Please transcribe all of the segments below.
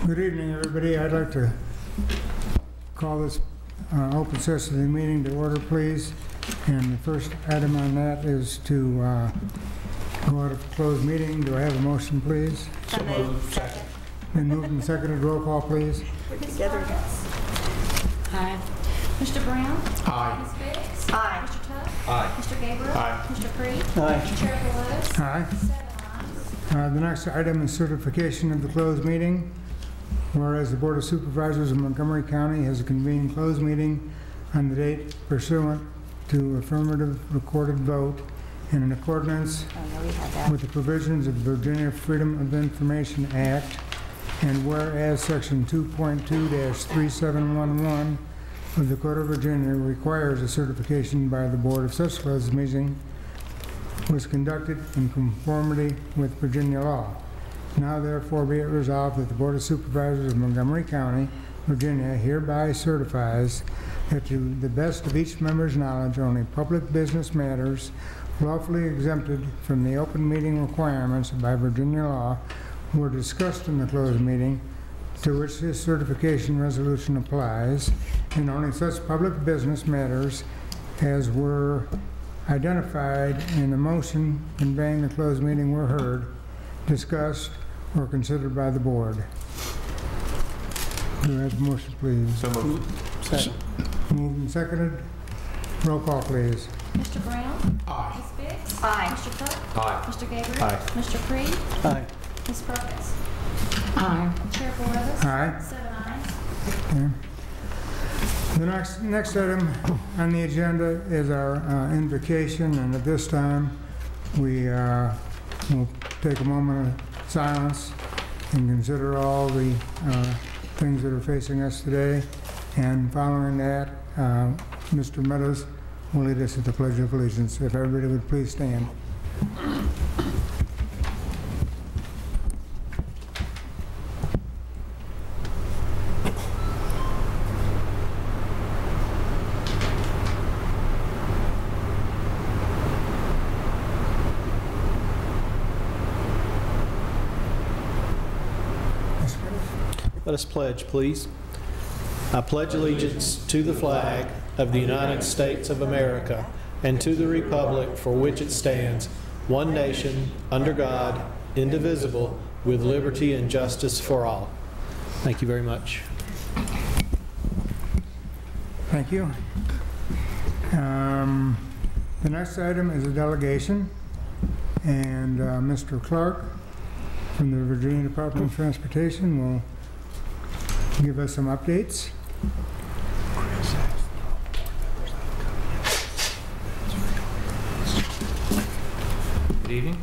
Good evening, everybody. I'd like to call this open session of the meeting to order, please. And the first item on that is to go out of closed meeting. Do I have a motion, please? So moved. Second. Been moved and seconded. Roll call, please. Together. Aye. Mr. Brown? Aye. Ms. Biggs? Aye. Mr. Tuck? Aye. Mr. Gabriel? Aye. Mr. Creed? Aye. Chair Lewis? Aye. 7 ayes. The next item is certification of the closed meeting. Whereas the Board of Supervisors of Montgomery County has convened closed meeting on the date pursuant to affirmative recorded vote and in accordance with the provisions of the Virginia Freedom of Information Act, and whereas Section 2.2-3711 of the Code of Virginia requires a certification by the Board of such closed meeting was conducted in conformity with Virginia law. Now therefore be it resolved that the Board of Supervisors of Montgomery County, Virginia hereby certifies that to the best of each member's knowledge only public business matters lawfully exempted from the open meeting requirements by Virginia law were discussed in the closed meeting to which this certification resolution applies, and only such public business matters as were identified in the motion conveying the closed meeting were heard, discussed, or considered by the board. Do I have a motion, please? So moved. Second. Moved and seconded. Roll call, please. Mr. Brown? Aye. Ms. Biggs? Aye. Mr. Tuck? Aye. Mr. Gabriel? Aye. Mr. Creed? Aye. Ms. Perkins? Aye. Chair Lewis? Aye. 7 ayes. Okay. The next item on the agenda is our invocation, and at this time we will take a moment of silence and consider all the things that are facing us today. And following that, Mr. Meadows will lead us at the Pledge of Allegiance. If everybody would please stand. Let us pledge, please. I pledge allegiance to the flag of the United States of America and to the republic for which it stands, one nation, under God, indivisible, with liberty and justice for all. Thank you very much. Thank you. The next item is a delegation, and Mr. Clark from the Virginia Department of Transportation will give us some updates. Good evening.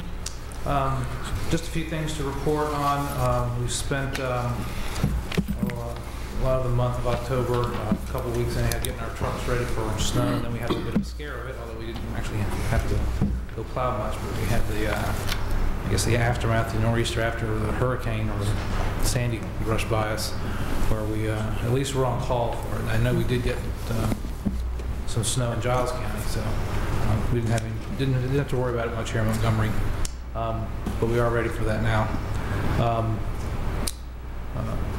Just a few things to report on. We spent a lot of the month of October, a couple of weeks and a half getting our trucks ready for snow, and then we had a little bit of a scare of it, although we didn't actually have to go plow much, but we had the I guess the aftermath, the nor'easter after the hurricane, or Sandy rushed by us, where we at least were on call for it. I know we did get some snow in Giles County, so we didn't have to worry about it much here in Montgomery, but we are ready for that now.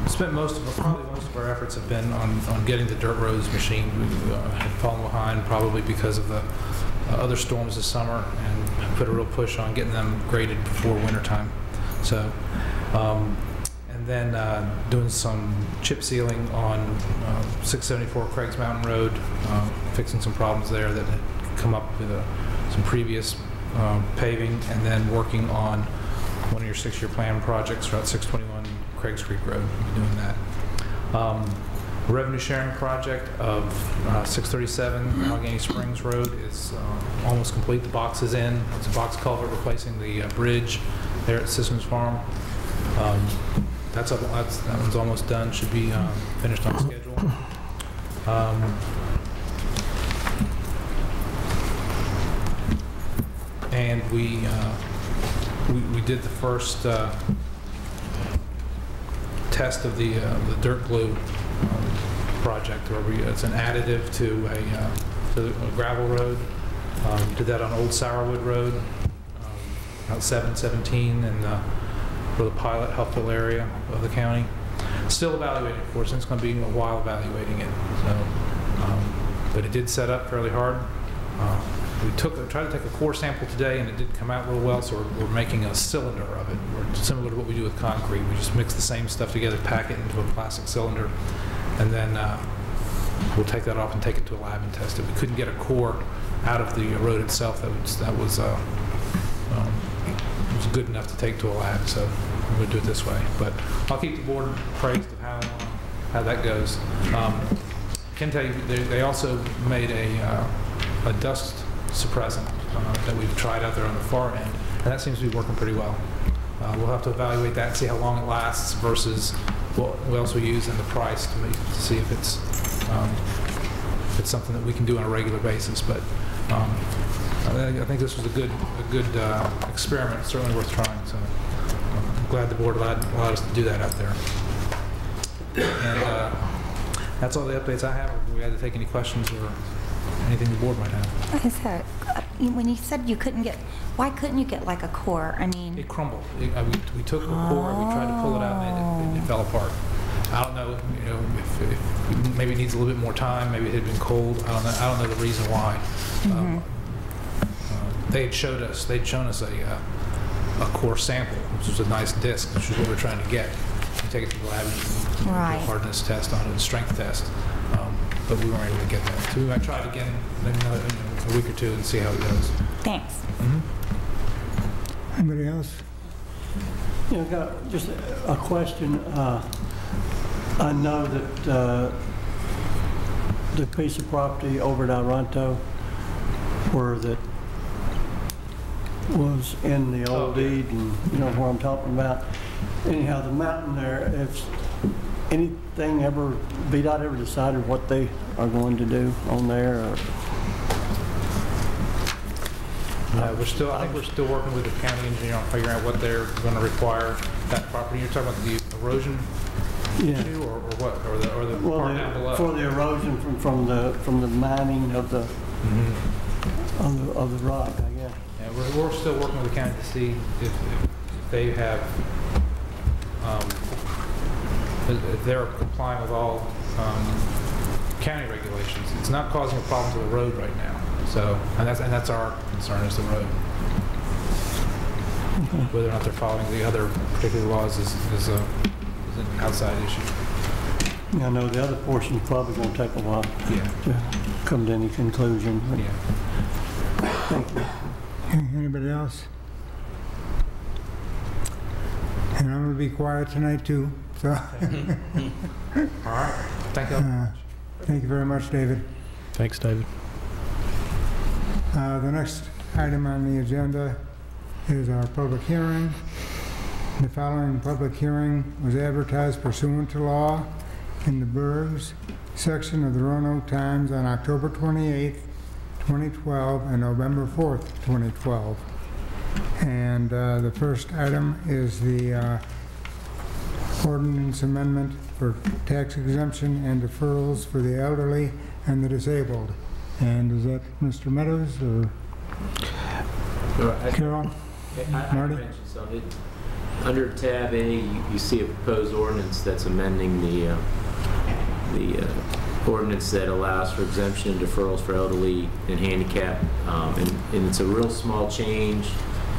Spent probably most of our efforts have been on getting the dirt roads machined. We had fallen behind probably because of the other storms this summer, and put a real push on getting them graded before wintertime. So, and then doing some chip sealing on 674 Craigs Mountain Road, fixing some problems there that had come up with some previous paving, and then working on one of your 6-year plan projects, Route 621 Craigs Creek Road. We'll be doing that. Revenue sharing project of 637 Allegheny Springs Road is almost complete. The box is in. It's a box culvert replacing the bridge there at Systems Farm. That one's almost done. Should be finished on schedule. And we did the first test of the dirt glue project, where it's an additive to a gravel road. Did that on Old Sourwood Road, about 717 in the pilot Huffville area of the county. still evaluating it for us, and it's going to be a while evaluating it. So, but it did set up fairly hard. We tried to take a core sample today, and it didn't come out real well, so we're making a cylinder of it. We're similar to what we do with concrete. We just mix the same stuff together, pack it into a plastic cylinder, and then we'll take that off and take it to a lab and test it. We couldn't get a core out of the road itself that was good enough to take to a lab, so we'll do it this way. But I'll keep the board appraised of how that goes. Can tell you they also made a dust suppressant that we've tried out there on the far end, and that seems to be working pretty well. We'll have to evaluate that and see how long it lasts versus what else we use and the price to see if it's something that we can do on a regular basis. But I think this was a good experiment, certainly worth trying. So I'm glad the board allowed us to do that out there. And that's all the updates I have. If we had to take any questions or anything the board might have. Is that, when you said you couldn't get, why couldn't you get like a core? I mean, It crumbled. We took the core, we tried to pull it out, and it fell apart. I don't know, if maybe it needs a little bit more time. Maybe it had been cold. I don't know the reason why. They'd shown us a core sample, which was a nice disc, which is what we're trying to get. We take it to the lab and do a hardness test on it, a strength test. But we weren't able to get that. So we might try it again in a week or two and see how it goes. thanks. Anybody else? Yeah, I've got just a question. I know that the piece of property over at Roanoke where that was in the old deed, and you know where I'm talking about. Anyhow, the mountain there, if anything ever, VDOT ever decided what they are going to do on there? Or? I think we're still working with the county engineer on figuring out what they're going to require that property. You're talking about the erosion issue, or what, or the part down below? For the erosion from the mining of the of the rock, I guess. Yeah, we're still working with the county to see if they have if they're complying with all county regulations. It's not causing a problem to the road right now. So, and that's our concern, is the road. Whether or not they're following the other particular laws is an outside issue. I know the other portion is probably going to take a while to come to any conclusion. Yeah. Thank you. Anybody else? And I'm going to be quiet tonight too. So. All right. Thank you. Thank you very much, David. Thanks, David. The next item on the agenda is our public hearing. The following public hearing was advertised pursuant to law in the Burghs section of the Roanoke Times on October 28th, 2012 and November 4th, 2012. And the first item is the ordinance amendment for tax exemption and deferrals for the elderly and the disabled. And is that Mr. Meadows or Carol? Marty? Under tab A, you see a proposed ordinance that's amending the ordinance that allows for exemption and deferrals for elderly and handicapped, and it's a real small change.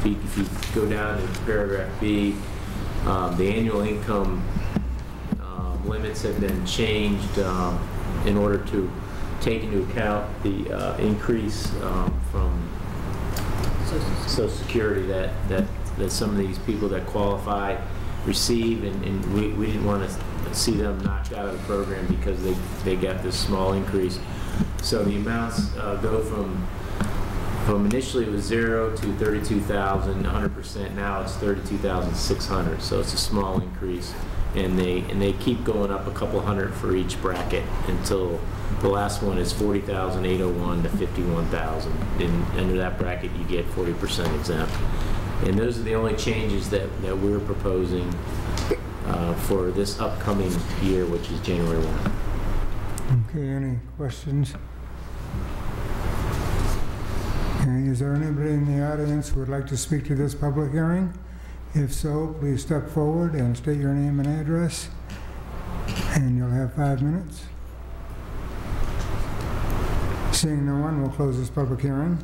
If you go down to paragraph B, the annual income limits have been changed in order to take into account the increase from Social Security that some of these people that qualify receive, and we didn't want to see them knocked out of the program because they got this small increase. So the amounts go from initially it was 0 to 32,000, 100%. Now it's 32,600. So it's a small increase, and they keep going up a couple hundred for each bracket until the last one is 40,801 to 51,000. And under that bracket, you get 40% exempt. And those are the only changes that we're proposing for this upcoming year, which is January 1. Okay, any questions? Okay, is there anybody in the audience who would like to speak to this public hearing? If so, please step forward and state your name and address. And you'll have 5 minutes. Seeing no one, we'll close this public hearing.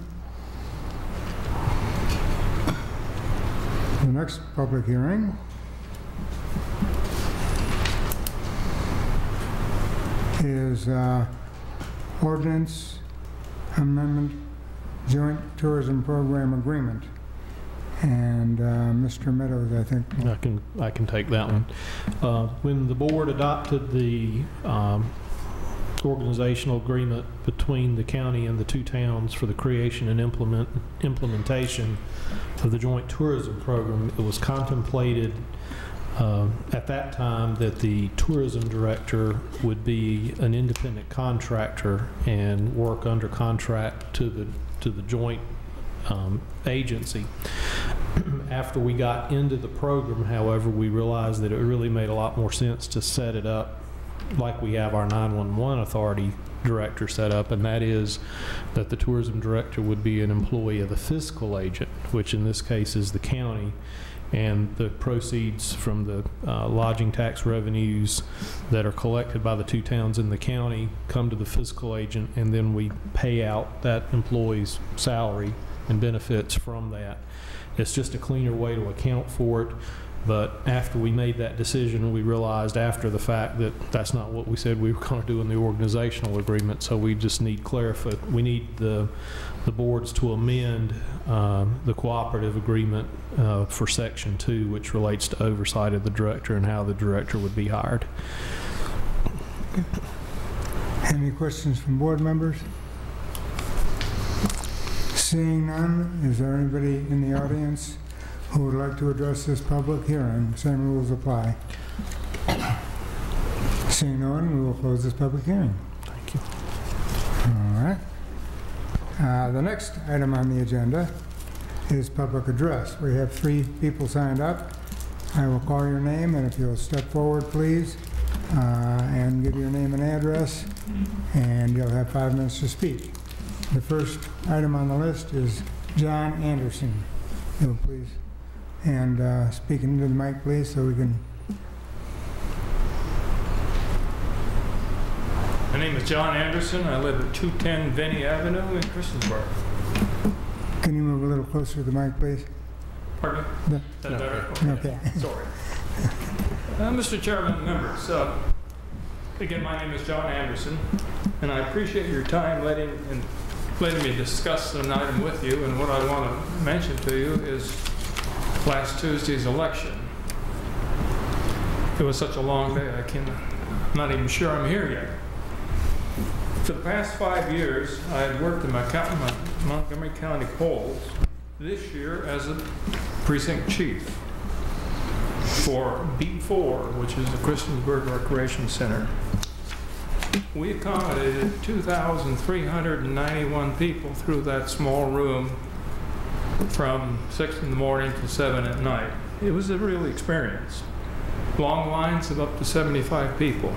The next public hearing is Ordinance Amendment Joint Tourism Program Agreement. And Mr. Meadows, I think. I can take that one. When the board adopted the organizational agreement between the county and the two towns for the creation and implementation of the joint tourism program, it was contemplated at that time that the tourism director would be an independent contractor and work under contract to the joint agency. After we got into the program, however, we realized that it really made a lot more sense to set it up like we have our 911 authority director set up, and that is that the tourism director would be an employee of the fiscal agent, which in this case is the county, and the proceeds from the lodging tax revenues that are collected by the two towns in the county come to the fiscal agent, and then we pay out that employee's salary and benefits from that. It's just a cleaner way to account for it. But after we made that decision, we realized after the fact that that's not what we said we were going to do in the organizational agreement. So we just need we need the boards to amend the cooperative agreement for Section 2, which relates to oversight of the director and how the director would be hired. Any questions from board members? Seeing none, is there anybody in the audience who would like to address this public hearing? Same rules apply. Seeing no one, we will close this public hearing. Thank you. All right. The next item on the agenda is public address. We have 3 people signed up. I will call your name, and if you'll step forward, please, and give your name and address, and you'll have 5 minutes to speak. The first item on the list is John Anderson. You'll please. And speak into the mic, please, so we can. My name is John Anderson. I live at 210 Vinnie Avenue in Christiansburg. Can you move a little closer to the mic, please? Pardon me? Is that better? Okay. Sorry. Mr. Chairman and members, again, my name is John Anderson, and I appreciate your time letting me discuss an item with you. And what I want to mention to you is last Tuesday's election. It was such a long day, I'm not even sure I'm here yet. For the past 5 years, I had worked in Montgomery County polls, this year as a precinct chief for B4, which is the Christiansburg Recreation Center. We accommodated 2,391 people through that small room from 6 in the morning to 7 at night. It was a real experience. Long lines of up to 75 people.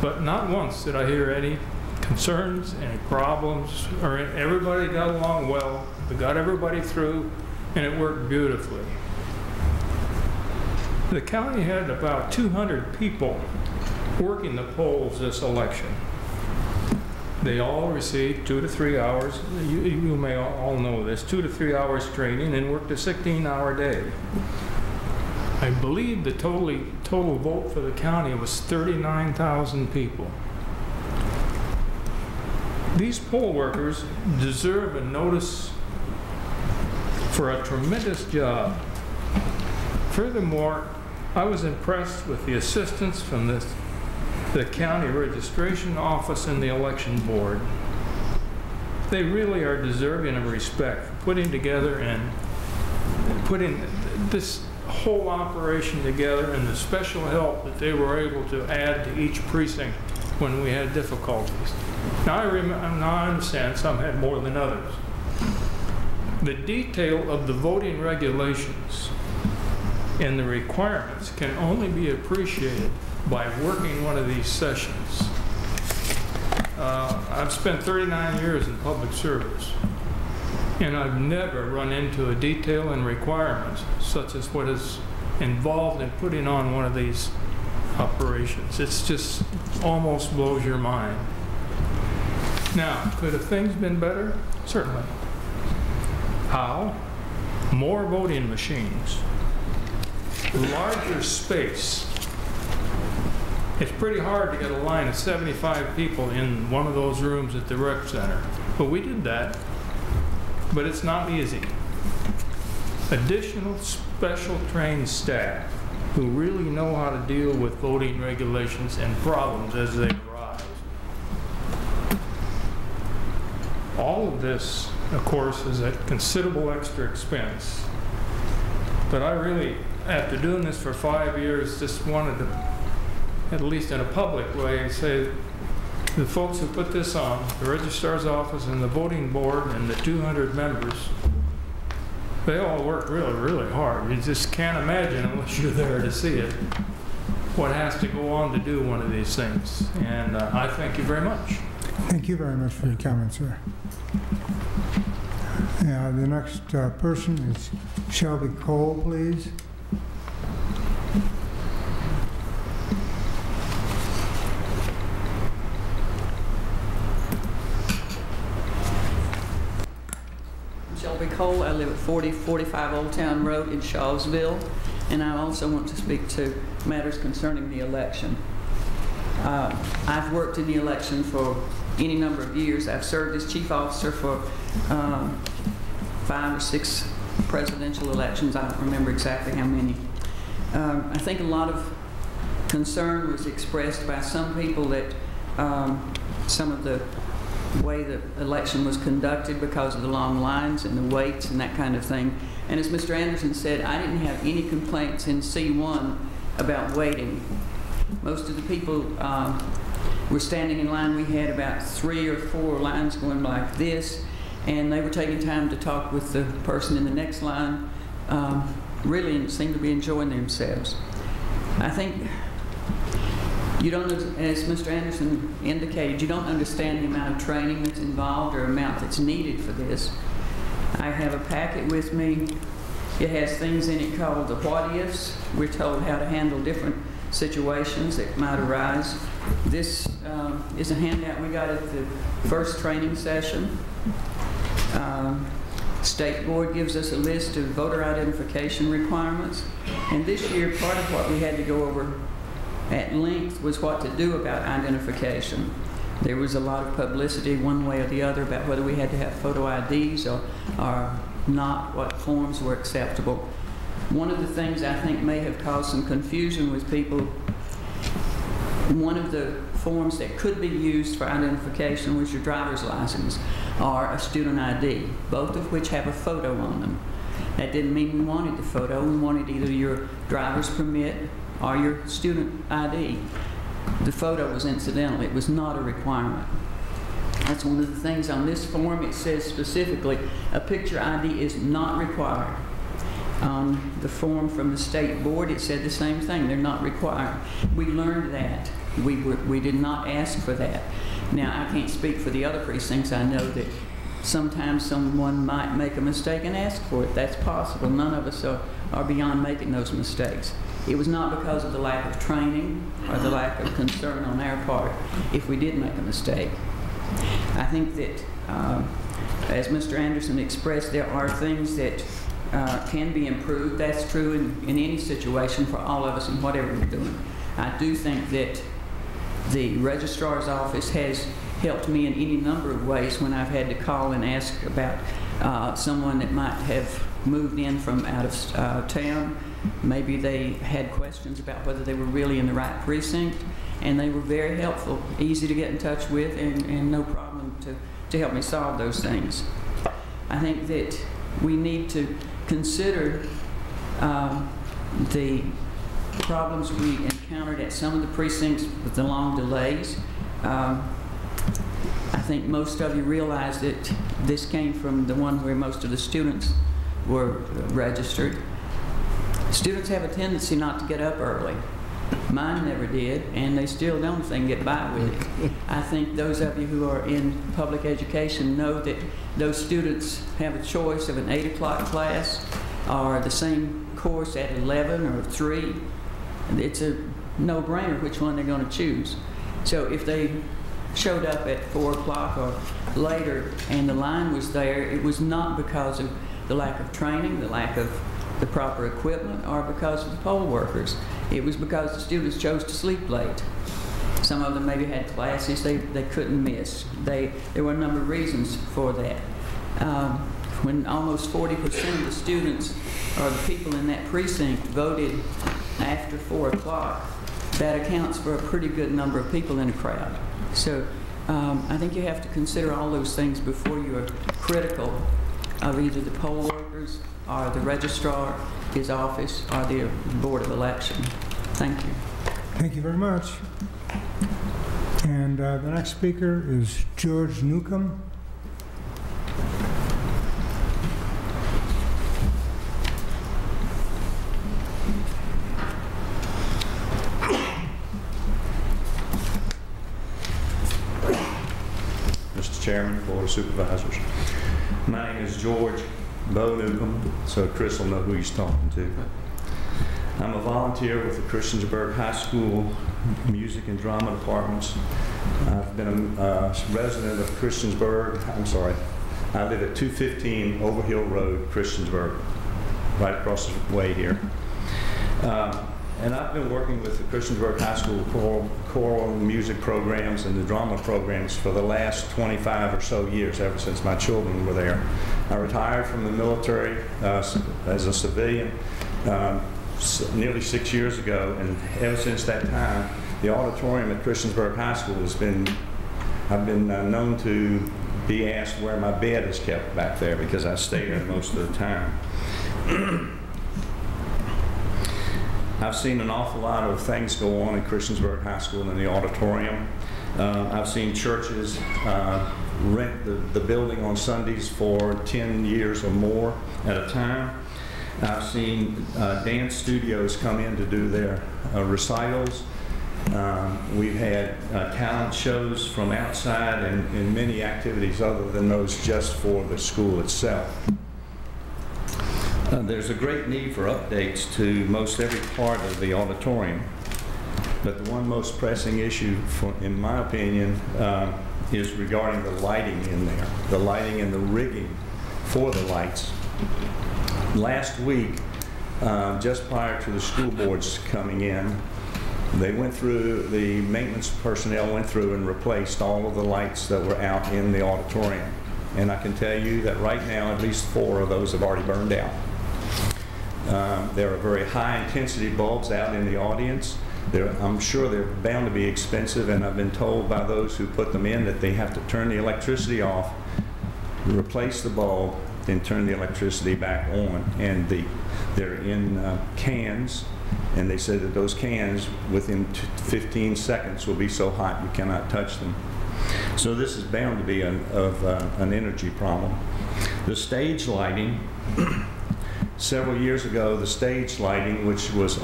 But not once did I hear any concerns, any problems, or everybody got along well. We got everybody through, and it worked beautifully. The county had about 200 people working the polls this election. They all received 2 to 3 hours, you may all know this, 2 to 3 hours training, and worked a 16-hour day. I believe the total vote for the county was 39,000 people. These poll workers deserve a notice for a tremendous job. Furthermore, I was impressed with the assistance from the county registration office and the election board. They really are deserving of respect for putting together and putting this whole operation together, and the special help that they were able to add to each precinct when we had difficulties. Now I understand some had more than others. The detail of the voting regulations and the requirements can only be appreciated by working one of these sessions. I've spent 39 years in public service, and I've never run into a detail and requirements such as what is involved in putting on one of these operations. It's just almost blows your mind. Now, could have things been better? Certainly. How? More voting machines. Larger space. It's pretty hard to get a line of 75 people in one of those rooms at the rec center. But we did that. But it's not easy. Additional special trained staff who really know how to deal with voting regulations and problems as they arise. All of this, of course, is at considerable extra expense. But I really, after doing this for 5 years, just wanted to, at least in a public way, say the folks who put this on, the registrar's office and the voting board and the 200 members, they all work really, really hard. You just can't imagine, unless you're there to see it, what has to go on to do one of these things. And I thank you very much. Thank you very much for your comments, sir. The next person is Shelby Cole, please. Shelby Cole. I live at 4045 Old Town Road in Shawsville, and I also want to speak to matters concerning the election. I've worked in the election for any number of years. I've served as chief officer for 5 or 6 presidential elections. I don't remember exactly how many. I think a lot of concern was expressed by some people that some of the way the election was conducted because of the long lines and the waits and that kind of thing. And as Mr. Anderson said, I didn't have any complaints in C1 about waiting. Most of the people were standing in line. We had about 3 or 4 lines going like this, and they were taking time to talk with the person in the next line, really seemed to be enjoying themselves. I think you don't, as Mr. Anderson indicated, you don't understand the amount of training that's involved or amount that's needed for this. I have a packet with me. It has things in it called the what ifs. We're told how to handle different situations that might arise. This is a handout we got at the first training session. State Board gives us a list of voter identification requirements. And this year, part of what we had to go over at length was what to do about identification. There was a lot of publicity one way or the other about whether we had to have photo IDs or not, what forms were acceptable. One of the things I think may have caused some confusion with people, one of the forms that could be used for identification was your driver's license or a student ID, both of which have a photo on them. That didn't mean we wanted the photo. We wanted either your driver's permit or your student ID. The photo was incidental. It was not a requirement. That's one of the things on this form. It says specifically a picture ID is not required. On the form from the State Board, it said the same thing. They're not required. We learned that. We did not ask for that. Now, I can't speak for the other precincts. I know that sometimes someone might make a mistake and ask for it. That's possible. None of us are beyond making those mistakes. It was not because of the lack of training or the lack of concern on our part if we did make a mistake. I think that, as Mr. Anderson expressed, there are things that can be improved. That's true in any situation for all of us in whatever we're doing. I do think that the registrar's office has helped me in any number of ways when I've had to call and ask about someone that might have moved in from out of town. Maybe they had questions about whether they were really in the right precinct, and they were very helpful, easy to get in touch with, and no problem to help me solve those things. I think that we need to consider the problems we encountered at some of the precincts with the long delays. I think most of you realize that this came from the one where most of the students were registered. Students have a tendency not to get up early. Mine never did, and they still don't if they can get by with it. I think those of you who are in public education know that those students have a choice of an 8 o'clock class or the same course at 11 or 3. It's a no-brainer which one they're going to choose. So if they showed up at 4 o'clock or later and the line was there, it was not because of the lack of training, the lack of the proper equipment, or because of the poll workers. It was because the students chose to sleep late. Some of them maybe had classes they couldn't miss. There were a number of reasons for that. When almost 40% of the students or the people in that precinct voted after 4 o'clock, that accounts for a pretty good number of people in a crowd. So I think you have to consider all those things before you are critical of either the poll workers or the registrar, his office, or the Board of Election. Thank you. Thank you very much. And the next speaker is George Newcomb. Mr. Chairman, Board of Supervisors. My name is George Bo Newcomb, so Chris will know who he's talking to. I'm a volunteer with the Christiansburg High School Music and Drama Departments. I've been a resident of Christiansburg. I live at 215 Overhill Road, Christiansburg, right across the way here. And I've been working with the Christiansburg High School choral music programs and the drama programs for the last 25 or so years, ever since my children were there. I retired from the military as a civilian nearly 6 years ago, and ever since that time, the auditorium at Christiansburg High School I've been known to be asked where my bed is kept back there, because I stay there most of the time. I've seen an awful lot of things go on in Christiansburg High School in the auditorium. I've seen churches rent the building on Sundays for 10 years or more at a time. I've seen dance studios come in to do their recitals. We've had talent shows from outside and many activities other than those just for the school itself. There's a great need for updates to most every part of the auditorium, but the one most pressing issue, in my opinion, is regarding the lighting in there, the lighting and the rigging for the lights. Last week, just prior to the school boards coming in, they went through, the maintenance personnel went through and replaced all of the lights that were out in the auditorium. And I can tell you that right now, at least 4 of those have already burned out. There are very high intensity bulbs out in the audience. I'm sure they're bound to be expensive, and I've been told by those who put them in that they have to turn the electricity off, replace the bulb, then turn the electricity back on. And they're in cans, and they said that those cans within 15 seconds will be so hot you cannot touch them. So this is bound to be an energy problem. The stage lighting, several years ago, the stage lighting, which was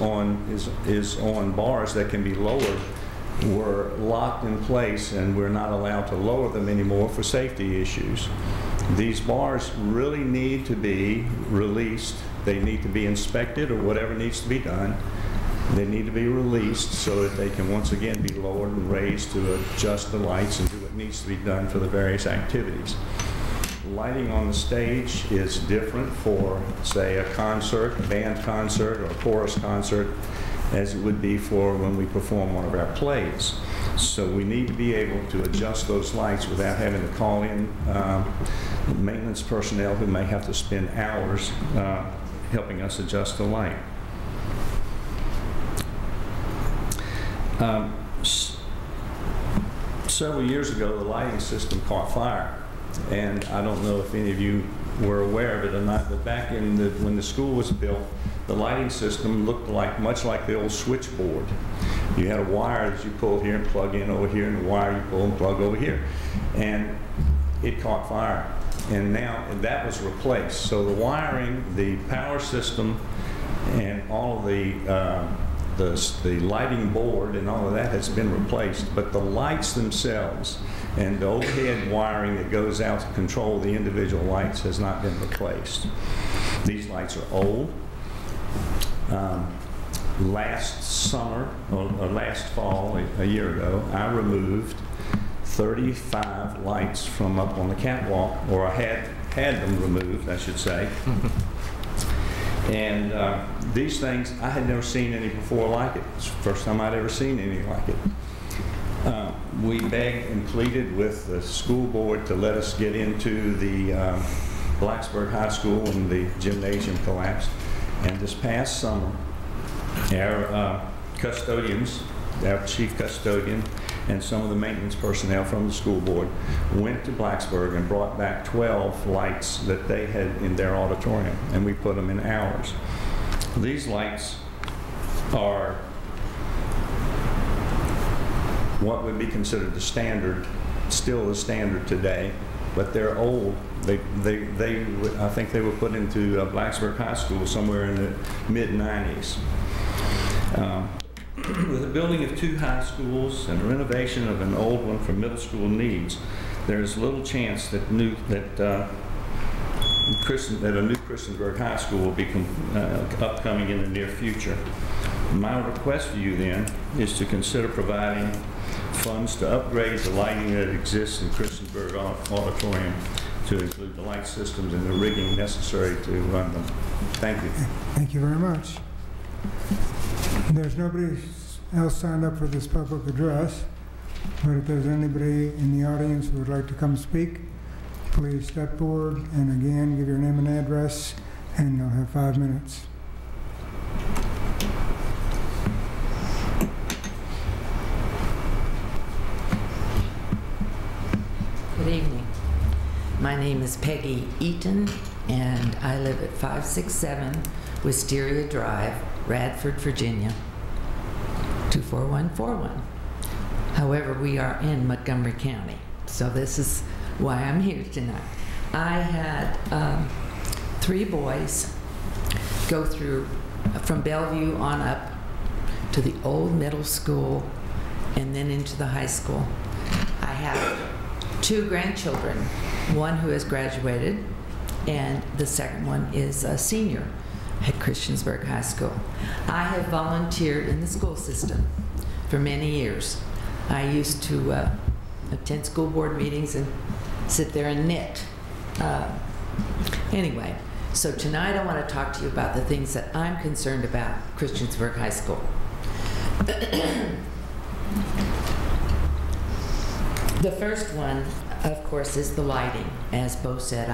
is on bars that can be lowered, were locked in place, and we're not allowed to lower them anymore for safety issues. These bars really need to be released. They need to be inspected, or whatever needs to be done. They need to be released so that they can once again be lowered and raised to adjust the lights and do what needs to be done for the various activities. Lighting on the stage is different for, say, a concert, a band concert, or a chorus concert, as it would be for when we perform one of our plays. So we need to be able to adjust those lights without having to call in maintenance personnel who may have to spend hours helping us adjust the light. Several years ago, the lighting system caught fire. And I don't know if any of you were aware of it or not, but back in when the school was built, the lighting system looked much like the old switchboard. You had a wire that you pulled here and plug in over here, and a wire you pull and plug over here. And it caught fire. And now that was replaced. So the wiring, the power system, and all of the lighting board and all of that has been replaced, but the lights themselves and the overhead wiring that goes out to control the individual lights has not been replaced. These lights are old. last summer, or last fall, a year ago, I removed 35 lights from up on the catwalk, or I had them removed, I should say. And these things, I had never seen any before like it. It's the first time I'd ever seen any like it. We begged and pleaded with the school board to let us get into the Blacksburg High School when the gymnasium collapsed. And this past summer, our custodians, our chief custodian, and some of the maintenance personnel from the school board went to Blacksburg and brought back 12 lights that they had in their auditorium, and we put them in ours. These lights are what would be considered the standard, still the standard today, but they're old. I think they were put into Blacksburg High School somewhere in the mid-90s. With the building of 2 high schools and renovation of an old one for middle school needs, there's little chance that a new Christiansburg High School will be upcoming in the near future. My request for you then is to consider providing funds to upgrade the lighting that exists in Christiansburg Auditorium, to include the light systems and the rigging necessary to run them. Thank you. Thank you very much. There's nobody else signed up for this public address, but if there's anybody in the audience who would like to come speak, please step forward and again give your name and address, and you'll have 5 minutes. Good evening. My name is Peggy Eaton, and I live at 567 Wisteria Drive, Radford, Virginia, 24141. However, we are in Montgomery County, so this is why I'm here tonight. I had 3 boys go through from Bellevue on up to the old middle school and then into the high school. I have 2 grandchildren, one who has graduated, and the second one is a senior at Christiansburg High School. I have volunteered in the school system for many years. I used to attend school board meetings and sit there and knit. Anyway, so tonight I want to talk to you about the things that I'm concerned about Christiansburg High School. The first one, of course, is the lighting. As Bo said,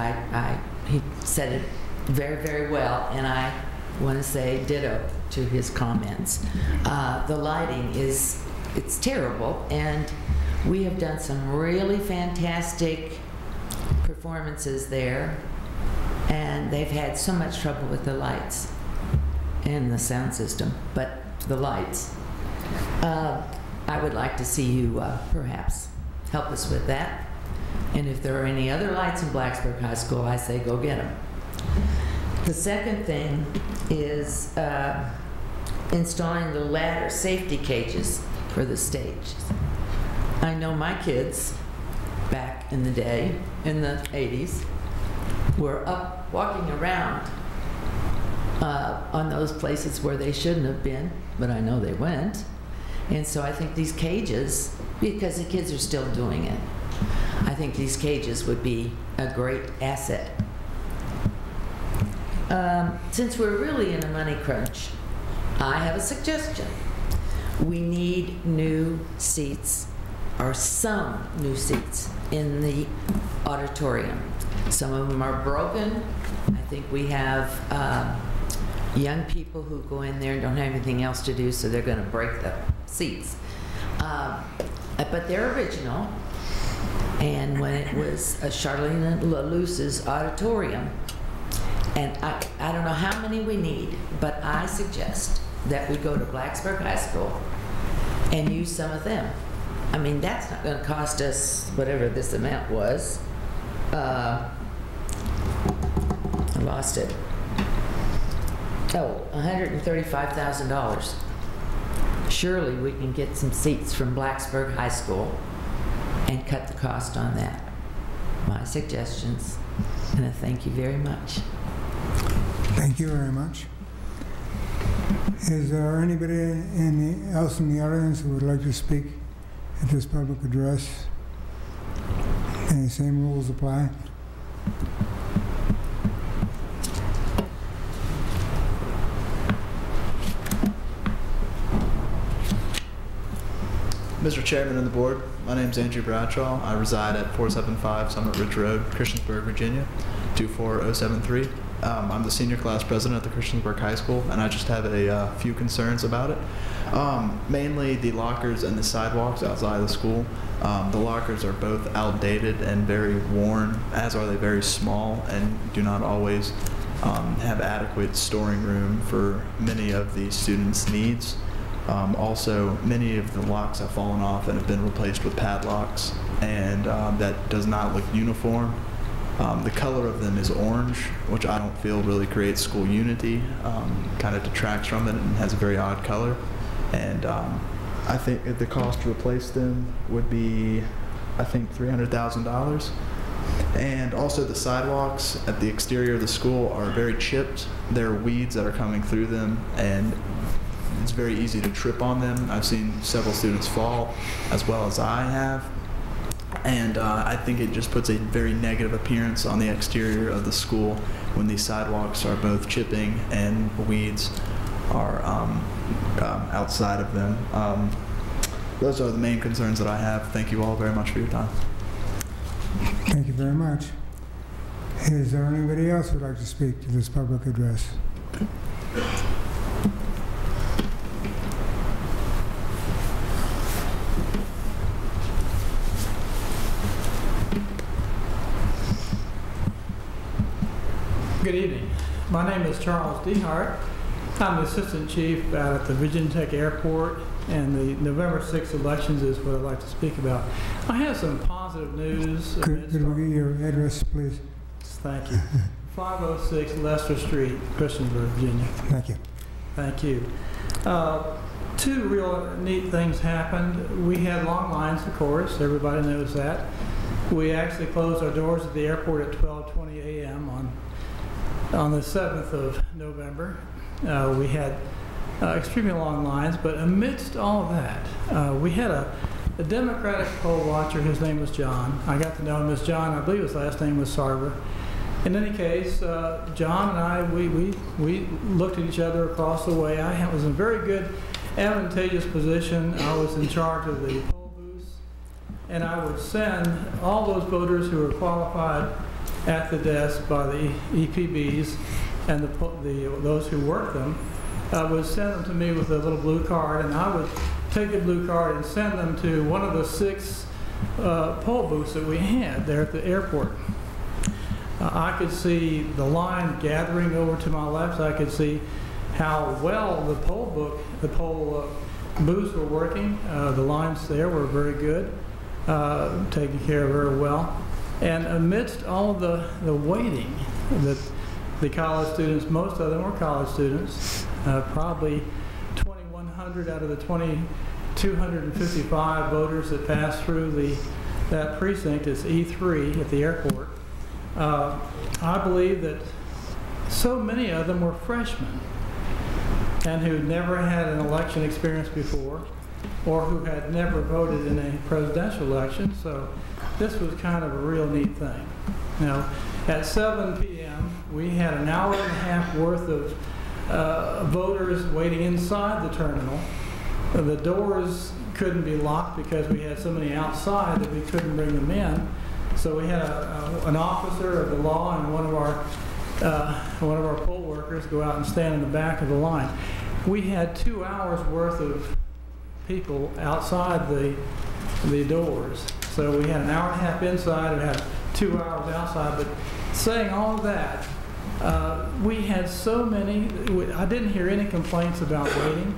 he said it very, very well, and I want to say ditto to his comments. The lighting it's terrible, and we have done some really fantastic performances there, and they've had so much trouble with the lights and the sound system, but the lights. I would like to see you perhaps help us with that. And if there are any other lights in Blacksburg High School, I say go get them. The second thing is installing the ladder safety cages for the stage. I know my kids back in the day, in the 80s, were up walking around on those places where they shouldn't have been, but I know they went. And so I think these cages, because the kids are still doing it, I think these cages would be a great asset. Since we're really in a money crunch, I have a suggestion. We need new seats, or some new seats, in the auditorium. Some of them are broken. I think we have young people who go in there and don't have anything else to do, so they're going to break the seats. But they're original. And when it was Charlene LaLuce's auditorium, and I don't know how many we need, but I suggest that we go to Blacksburg High School and use some of them. I mean, that's not going to cost us whatever this amount was. I lost it. Oh, $135,000. Surely we can get some seats from Blacksburg High School and cut the cost on that. My suggestions, and I thank you very much. Thank you very much. Is there anybody else in the audience who would like to speak at this public address? Any same rules apply? Mr. Chairman and the board, my name is Andrew Bradshaw. I reside at 475 Summit Ridge Road, Christiansburg, Virginia, 24073. I'm the senior class president at the Christiansburg High School, and I just have a few concerns about it. Mainly the lockers and the sidewalks outside of the school. The lockers are both outdated and very worn, as are they very small and do not always have adequate storing room for many of the students' needs. Also, many of the locks have fallen off and have been replaced with padlocks, and that does not look uniform. The color of them is orange, which I don't feel really creates school unity, kind of detracts from it and has a very odd color. And I think the cost to replace them would be, I think, $300,000. And also the sidewalks at the exterior of the school are very chipped. There are weeds that are coming through them, and it's very easy to trip on them. I've seen several students fall, as well as I have. And I think it just puts a very negative appearance on the exterior of the school when these sidewalks are both chipping and weeds are outside of them. Those are the main concerns that I have. Thank you all very much for your time. Thank you very much. Is there anybody else who would like to speak to this public address? Good evening. My name is Charles DeHart. I'm the Assistant Chief out at the Virginia Tech Airport, and the November 6th elections is what I'd like to speak about. I have some positive news. Could we get your address, please? Thank you. 506 Lester Street, Christiansburg, Virginia. Thank you. Thank you. Two real neat things happened. We had long lines, of course. Everybody knows that. We actually closed our doors at the airport at 12:20 a.m. on the 7th of November. We had extremely long lines, but amidst all of that, we had a Democratic poll watcher. His name was John. I got to know him as John. I believe his last name was Sarver. In any case, John and I, we looked at each other across the way. I was in a very good, advantageous position. I was in charge of the poll booths, and I would send all those voters who were qualified at the desk by the EPBs and those who worked them would send them to me with a little blue card, and I would take the blue card and send them to one of the 6 poll booths that we had there at the airport. I could see the line gathering over to my left. I could see how well the poll booths were working. The lines there were very good, taken care of very well. And amidst all the waiting that the college students, most of them were college students, probably 2,100 out of the 2,255 voters that passed through that precinct is E3 at the airport. I believe that so many of them were freshmen and who never had an election experience before, or who had never voted in a presidential election. So this was kind of a real neat thing. Now, at 7 p.m., we had an hour and a half worth of voters waiting inside the terminal. The doors couldn't be locked because we had so many outside that we couldn't bring them in. So we had an officer of the law and one of our poll workers go out and stand in the back of the line. We had 2 hours worth of people outside the doors. So we had an hour and a half inside and had 2 hours outside. But saying all of that, we had so many, I didn't hear any complaints about waiting.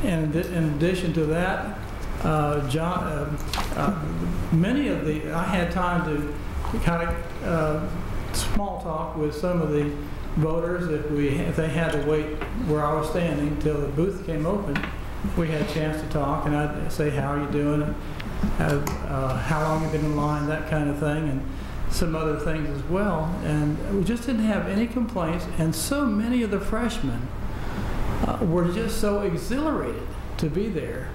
And in addition to that, many of I had time to kind of small talk with some of the voters. If they had to wait where I was standing till the booth came open, we had a chance to talk, and I'd say, how are you doing? How long have you been in line, that kind of thing. And some other things as well. And we just didn't have any complaints. And so many of the freshmen were just so exhilarated to be there.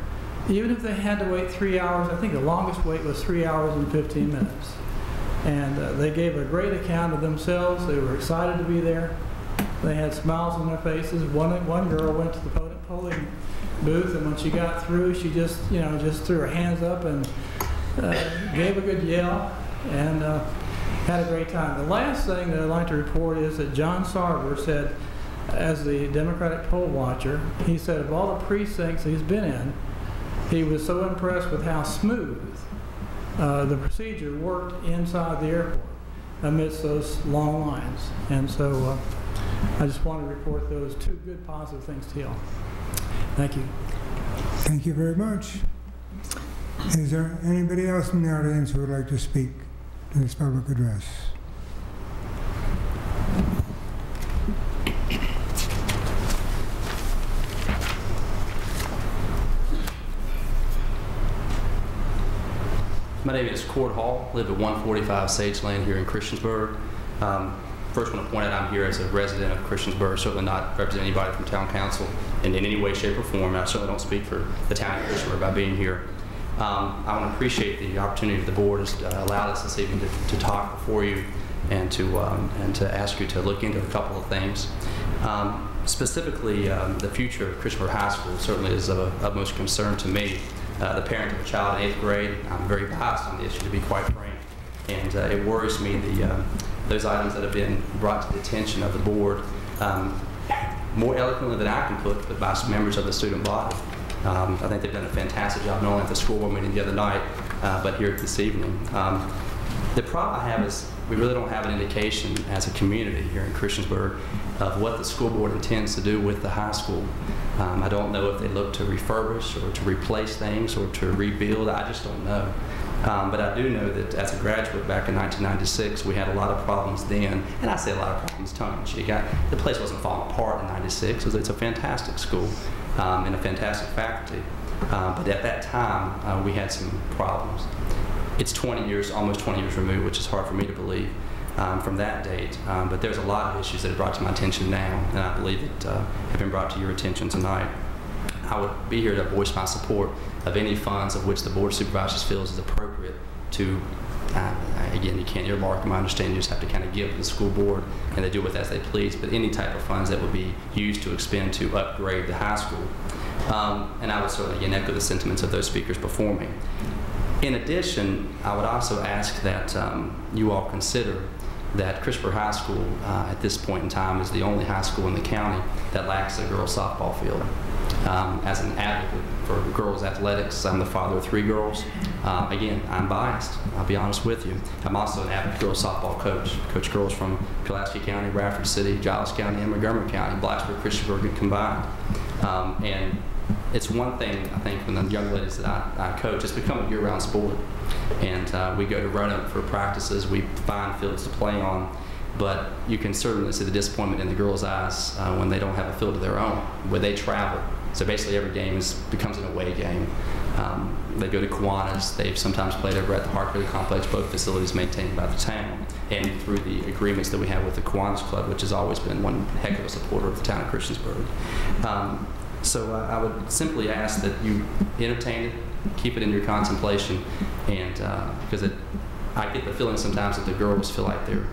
Even if they had to wait 3 hours, I think the longest wait was 3 hours and 15 minutes. And they gave a great account of themselves. They were excited to be there. They had smiles on their faces. One girl went to the polling booth, and when she got through, she just threw her hands up and gave a good yell and had a great time. The last thing that I'd like to report is that John Sarver said, as the Democratic poll watcher, he said of all the precincts he's been in, he was so impressed with how smooth the procedure worked inside the airport amidst those long lines. And so I just want to report those two good positive things to you. Thank you. Thank you very much. Is there anybody else in the audience who would like to speak to this public address? My name is Cord Hall, live at 145 Sage Lane here in Christiansburg. First, I want to point out I'm here as a resident of Christiansburg, certainly not representing anybody from town council in any way, shape, or form. I certainly don't speak for the town of Christiansburg by being here. I want to appreciate the opportunity the board has allowed us this evening to talk before you and to ask you to look into a couple of things. Specifically, the future of Christiansburg High School certainly is of utmost concern to me. The parent of a child in 8th grade, I'm very biased on the issue, to be quite frank, and it worries me those items that have been brought to the attention of the board more eloquently than I can put, but by some members of the student body. I think they've done a fantastic job, not only at the school board meeting the other night, but here this evening. The problem I have is we really don't have an indication as a community here in Christiansburg of what the school board intends to do with the high school. I don't know if they look to refurbish or to replace things or to rebuild. I just don't know. But I do know that as a graduate back in 1996, we had a lot of problems then. And I say a lot of problems tongue-in-cheek. The place wasn't falling apart in 96. It's a fantastic school and a fantastic faculty. But at that time, we had some problems. It's 20 years, almost 20 years removed, which is hard for me to believe from that date. But there's a lot of issues that are brought to my attention now, and I believe that have been brought to your attention tonight. I would be here to voice my support of any funds of which the Board of Supervisors feels is appropriate to, again, you can't earmark them, I understand you just have to kind of give the school board and they do with as they please, but any type of funds that would be used to expend to upgrade the high school. And I would certainly, again, echo the sentiments of those speakers before me. In addition, I would also ask that you all consider that Christiansburg High School at this point in time is the only high school in the county that lacks a girls softball field. As an advocate for girls athletics, I'm the father of 3 girls. Again, I'm biased, I'll be honest with you. I'm also an avid girls softball coach. Coach girls from Pulaski County, Bradford City, Giles County, and Montgomery County, Blacksburg, Christiansburg combined. And it's one thing, I think, when the young ladies that I coach, it's become a year-round sport. And we go to Roanoke for practices, we find fields to play on, but you can certainly see the disappointment in the girls' eyes when they don't have a field of their own, where they travel. So basically every game becomes an away game. They go to Kiwanis, they've sometimes played over at the Hartbury Complex, both facilities maintained by the town, and through the agreements that we have with the Kiwanis Club, which has always been one heck of a supporter of the town of Christiansburg. So I would simply ask that you entertain it, keep it in your contemplation, and because I get the feeling sometimes that the girls feel like they're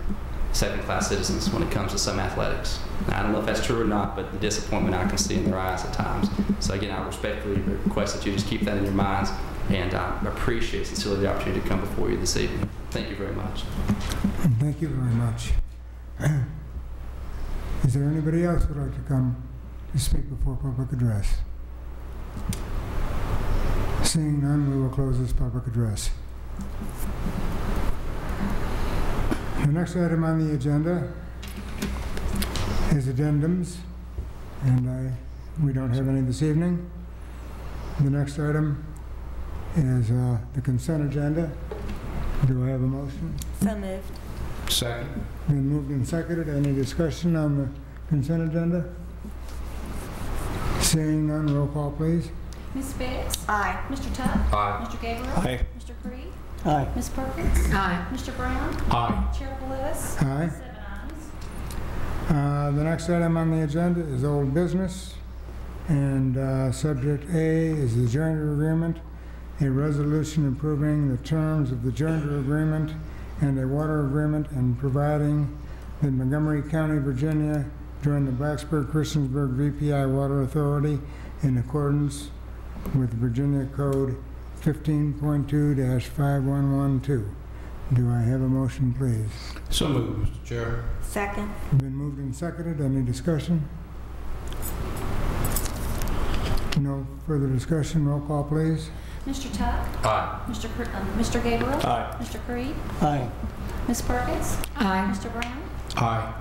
second-class citizens when it comes to some athletics. Now, I don't know if that's true or not, but the disappointment I can see in their eyes at times. So again, I respectfully request that you just keep that in your minds, and I appreciate sincerely the opportunity to come before you this evening. Thank you very much. Thank you very much. Is there anybody else who would like to come to speak before public address? Seeing none, we will close this public address. The next item on the agenda is addendums, and we don't have any this evening. The next item is the consent agenda. Do I have a motion? So moved. Second. Been moved and seconded. Any discussion on the consent agenda? Seeing none, roll call, please. Ms. Biggs? Aye. Mr. Tuck? Aye. Mr. Gabriel? Aye. Mr. Creed? Aye. Ms. Perkins? Aye. Mr. Brown? Aye. Chair Willis? Aye. 7 ayes. The next item on the agenda is old business, and subject A is the joiner agreement, a resolution approving the terms of the joiner agreement and a water agreement and providing that Montgomery County, Virginia join the Blacksburg-Christiansburg VPI Water Authority in accordance with Virginia Code 15.2-5112. Do I have a motion, please? So moved, Mr. Chair. Second. Been moved and seconded. Any discussion? No further discussion. Roll call, please. Mr. Tuck? Aye. Mr. Gabriel? Aye. Mr. Creed? Aye. Ms. Perkins? Aye. Mr. Brown? Aye.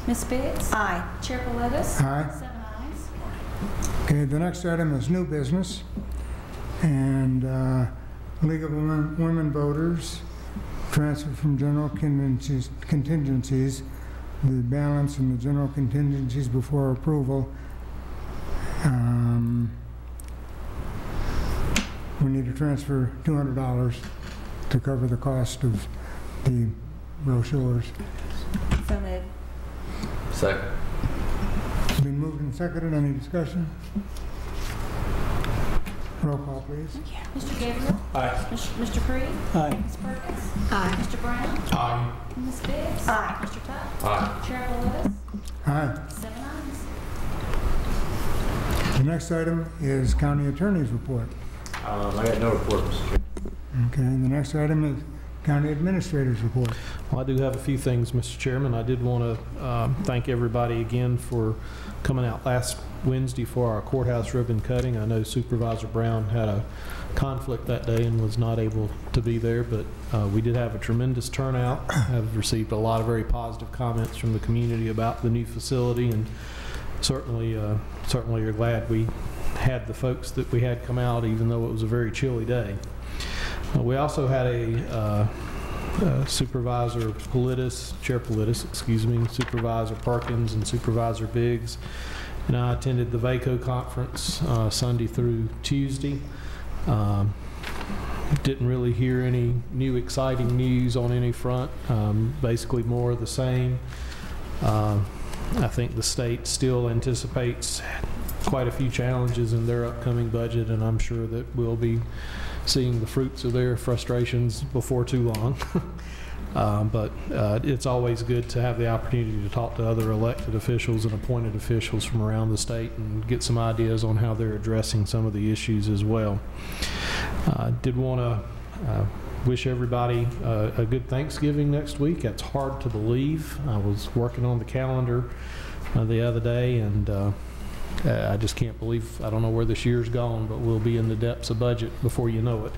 Ms. Biggs? Aye. Chair Willis? Aye. 7 ayes. Okay, the next item is new business, and League of Women Voters transfer from general contingencies, the balance in the general contingencies before approval. We need to transfer $200 to cover the cost of the brochures. So moved. Second. Been moved and seconded. Any discussion? Roll call, please. Mr. Gabriel? Aye. Mr. Creed? Aye. Ms. Perkins? Aye. Mr. Brown? Aye. Ms. Biggs? Aye. Mr. Tuck? Aye. Chair Willis? Aye. 7 ayes. The next item is County Attorney's report. I got no report, Mr. Chair. Okay, the next item is County Administrator's report. Well, I do have a few things, Mr. Chairman. I did want to thank everybody again for coming out last Wednesday for our courthouse ribbon cutting. I know Supervisor Brown had a conflict that day and was not able to be there, but we did have a tremendous turnout. I've received a lot of very positive comments from the community about the new facility, and certainly are glad we had the folks that we had come out, even though it was a very chilly day. We also had a Supervisor Chair Politis, Supervisor Perkins and Supervisor Biggs, and I attended the VACO conference Sunday through Tuesday. Didn't really hear any new exciting news on any front, basically more of the same. I think the state still anticipates quite a few challenges in their upcoming budget, and I'm sure that we'll be seeing the fruits of their frustrations before too long. But it's always good to have the opportunity to talk to other elected officials and appointed officials from around the state and get some ideas on how they're addressing some of the issues as well. I did want to wish everybody a good Thanksgiving next week. That's hard to believe. I was working on the calendar the other day, and I just can't believe, I don't know where this year's gone, but we'll be in the depths of budget before you know it.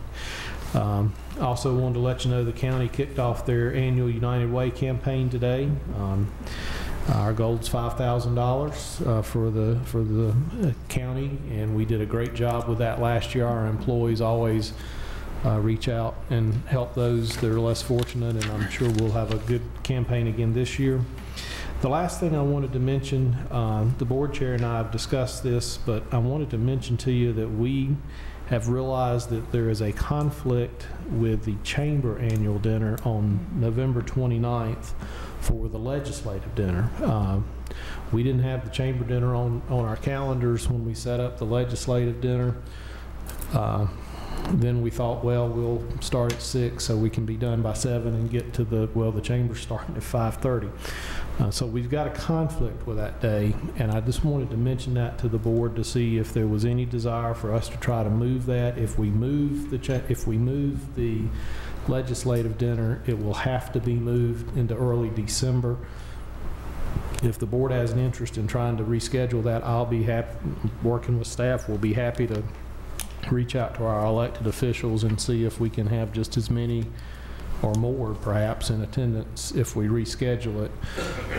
Also wanted to let you know the county kicked off their annual United Way campaign today. Our goal is $5,000 for the county, and we did a great job with that last year. Our employees always reach out and help those that are less fortunate, and I'm sure we'll have a good campaign again this year. The last thing I wanted to mention, the board chair and I have discussed this, but I wanted to mention to you that we have realized that there is a conflict with the chamber annual dinner on November 29th for the legislative dinner. We didn't have the chamber dinner on our calendars when we set up the legislative dinner. Then we thought, well, we'll start at 6 so we can be done by 7 and get to the chamber's starting at 5:30. So we've got a conflict with that day, and I just wanted to mention that to the board to see if there was any desire for us to try to move that. If we move the legislative dinner, it will have to be moved into early December. If the board has an interest in trying to reschedule that, I'll be happy, working with staff, we'll be happy to reach out to our elected officials and see if we can have just as many or more perhaps in attendance if we reschedule it.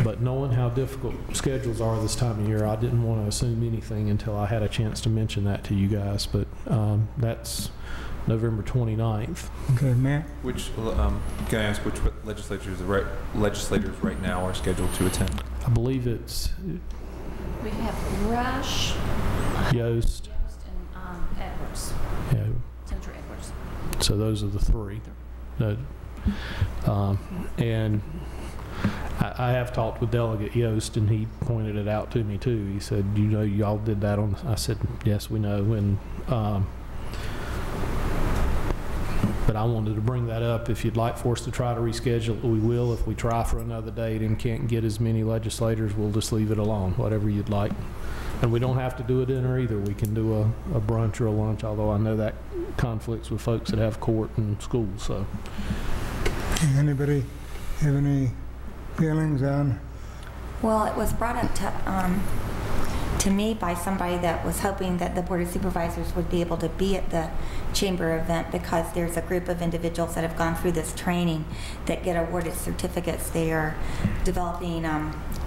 But knowing how difficult schedules are this time of year, I didn't want to assume anything until I had a chance to mention that to you guys. But that's November 29th. Okay, Matt? Which, can I ask which legislators right now are scheduled to attend? I believe it's We have Rush, Yost. and Edwards, Yeah. Senator Edwards. So those are the three. And I have talked with Delegate Yost, and he pointed it out to me too. He said, you know, y'all did that on, I said, yes, we know. And but I wanted to bring that up. If you'd like for us to try to reschedule, we will. If we try for another date and can't get as many legislators, we'll just leave it alone, whatever you'd like. And we don't have to do a dinner either. We can do a brunch or a lunch, although I know that conflicts with folks that have court and school. So, anybody have any feelings on? Well, it was brought up to me by somebody that was hoping that the Board of Supervisors would be able to be at the chamber event, because there's a group of individuals that have gone through this training that get awarded certificates. They are developing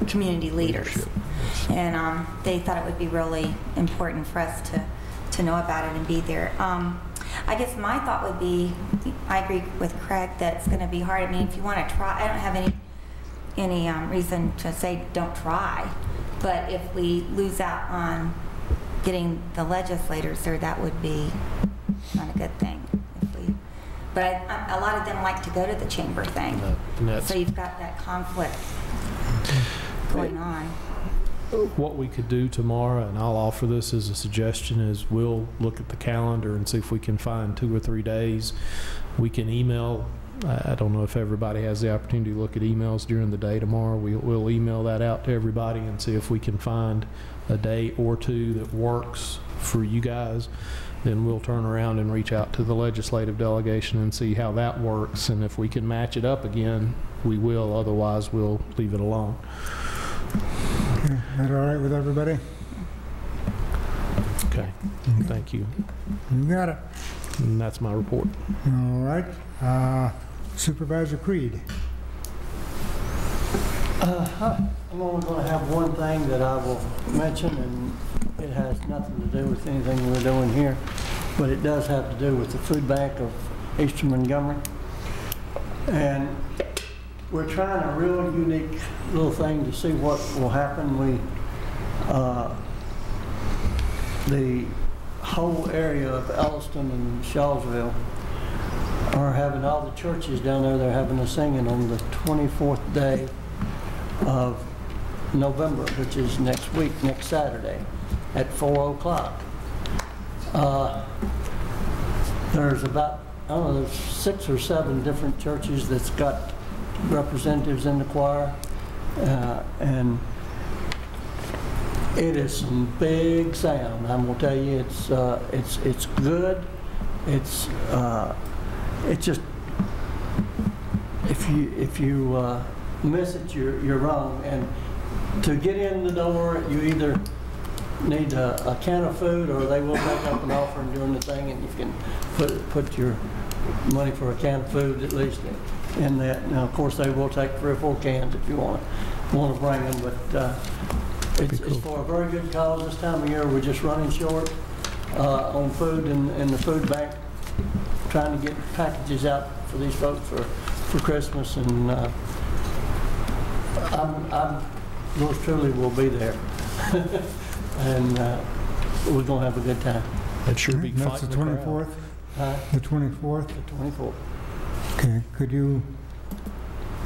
community leaders. And they thought it would be really important for us to know about it and be there. I guess my thought would be, I agree with Craig that it's going to be hard. I mean, if you want to try, I don't have any reason to say don't try. But if we lose out on getting the legislators there, that would be not a good thing. But a lot of them like to go to the chamber thing. So you've got that conflict going on. What we could do tomorrow, and I'll offer this as a suggestion, is we'll look at the calendar and see if we can find 2 or 3 days. We can email. I don't know if everybody has the opportunity to look at emails during the day tomorrow. We'll email that out to everybody and see if we can find a day or 2 that works for you guys. Then we'll turn around and reach out to the legislative delegation and see how that works. And if we can match it up again, we will. Otherwise, we'll leave it alone. Okay. Is that all right with everybody? Okay. Thank you. You got it. And that's my report. All right. Supervisor Creed. I'm only going to have one thing that I will mention, and it has nothing to do with anything we're doing here, but it does have to do with the food bank of Eastern Montgomery. And we're trying a real unique little thing to see what will happen. The whole area of Elliston and Shawsville are having, all the churches down there, they're having a singing on the 24th day of November, which is next week, next Saturday, at 4 o'clock. There's about, I don't know, there's 6 or 7 different churches that's got representatives in the choir, and it is some big sound. I'm gonna tell you, it's good. It's just, if you miss it, you're wrong. And to get in the door, you either need a can of food, or they will take up an offering during the thing, and you can put your money for a can of food at least in that. Now, of course, they will take 3 or 4 cans if you want to bring them, but it's for a very good cause. This time of year, we're just running short on food, and the food bank trying to get packages out for these folks for Christmas, and I'm yours truly will be there, and we're gonna have a good time. That sure be That's the 24th. The 24th. The 24th. Okay. Could you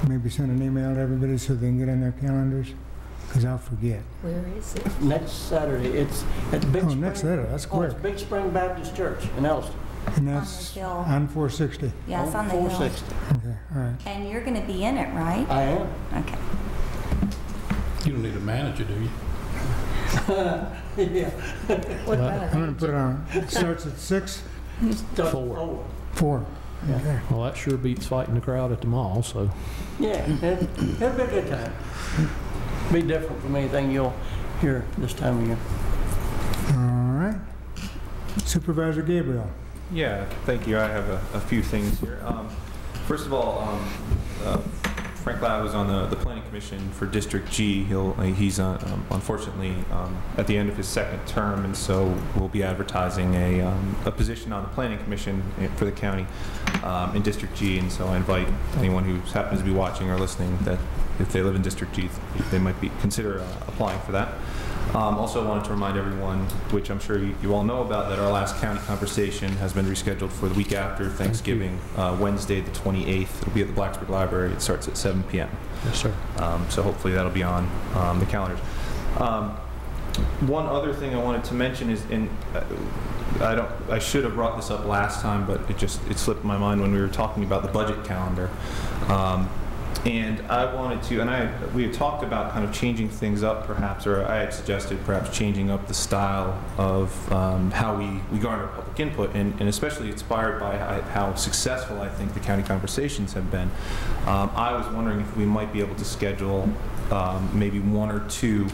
maybe send an email to everybody so they can get on their calendars? Because I'll forget. Where is it? Next Saturday. It's at the Big Spring. Next Saturday. That's quick. It's Big Spring Baptist Church in Elliston. And that's on 460. Yeah, it's on the hill. 460. Okay. All right. And you're going to be in it, right? I am. Okay. You don't need a manager, do you? Yeah. What about I'm going to put it on. It starts at 6? 4. 4. Yeah. Okay. Well, that sure beats fighting the crowd at the mall, so. Yeah, it'll be a good time. Be different from anything you'll hear this time of year. All right. Supervisor Gabriel. Yeah, thank you. I have a few things here. First of all, Frank Ladd was on the Planning Commission for District G. He's unfortunately at the end of his 2nd term, and so we'll be advertising a position on the Planning Commission for the county in District G. And so I invite anyone who happens to be watching or listening that if they live in District G, they might consider applying for that. Also wanted to remind everyone, which I'm sure you all know about, that our last county conversation has been rescheduled for the week after Thanksgiving, Wednesday the 28th. It'll be at the Blacksburg Library. It starts at 7 p.m. Yes, sir. So hopefully that'll be on the calendars. One other thing I wanted to mention is, I should have brought this up last time, but it slipped my mind when we were talking about the budget calendar. And I wanted to, we had talked about kind of changing things up perhaps, or I had suggested perhaps changing up the style of how we garner public input, and especially inspired by how successful I think the county conversations have been. I was wondering if we might be able to schedule maybe one or two,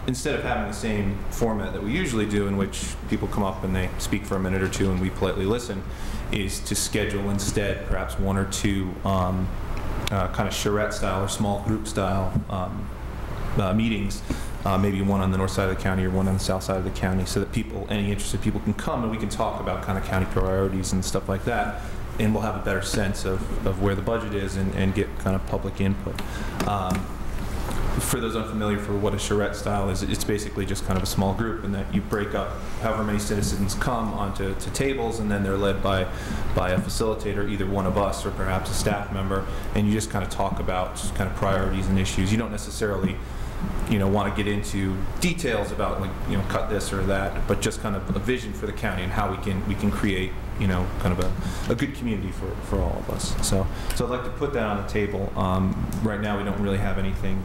instead of having the same format that we usually do, in which people come up and they speak for a minute or two and we politely listen, is to schedule instead perhaps one or two kind of charrette style or small group style meetings, maybe one on the north side of the county or one on the south side of the county, so that any interested people can come and we can talk about kind of county priorities and stuff like that, and we'll have a better sense of where the budget is and get kind of public input. For those unfamiliar for what a charrette style is, it's basically just kind of a small group, and that you break up however many citizens come onto tables, and then they're led by a facilitator, either one of us or perhaps a staff member, and you just kind of talk about kind of priorities and issues. You don't necessarily want to get into details about, like, cut this or that, but just kind of a vision for the county and how we can create kind of a good community for all of us. So I'd like to put that on the table. Right now we don't really have anything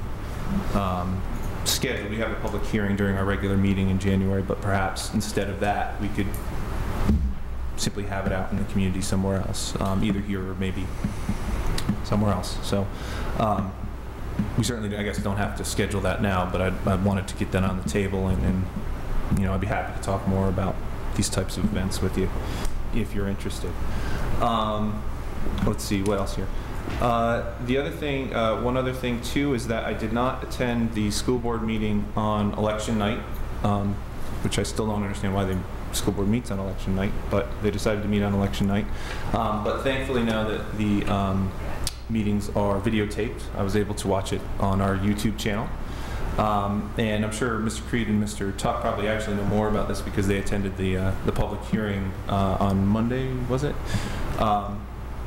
scheduled. We have a public hearing during our regular meeting in January, but perhaps instead of that we could simply have it out in the community somewhere else, either here or maybe somewhere else. So we certainly, I guess, don't have to schedule that now, but I wanted to get that on the table, and I'd be happy to talk more about these types of events with you if you're interested. Let's see, what else here? The other thing, one other thing too, is that I did not attend the school board meeting on election night, which I still don't understand why the school board meets on election night, but they decided to meet on election night. But thankfully now that the meetings are videotaped, I was able to watch it on our YouTube channel. And I'm sure Mr. Creed and Mr. Tuck probably actually know more about this because they attended the public hearing on Monday, was it?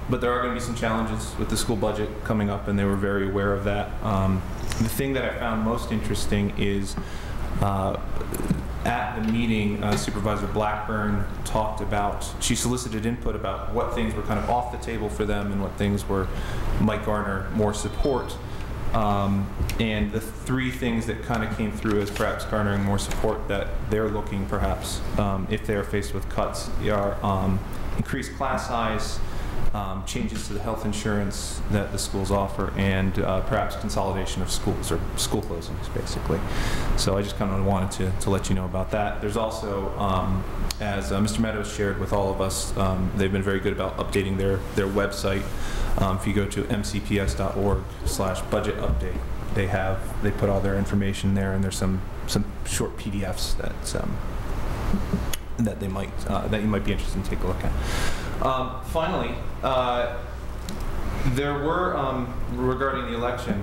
But there are going to be some challenges with the school budget coming up, and they were very aware of that. The thing that I found most interesting is at the meeting, Supervisor Blackburn she solicited input about what things were kind of off the table for them and what things might garner more support. And the three things that kind of came through as perhaps garnering more support that they're looking perhaps, if they're faced with cuts, are increased class size, changes to the health insurance that the schools offer, and perhaps consolidation of schools, or school closings, basically. So I just kind of wanted to let you know about that. There's also, as Mr. Meadows shared with all of us, they've been very good about updating their website. If you go to mcps.org/budget update, they put all their information there, and there's some short PDFs that you might be interested in taking a look at. Finally, there were, regarding the election,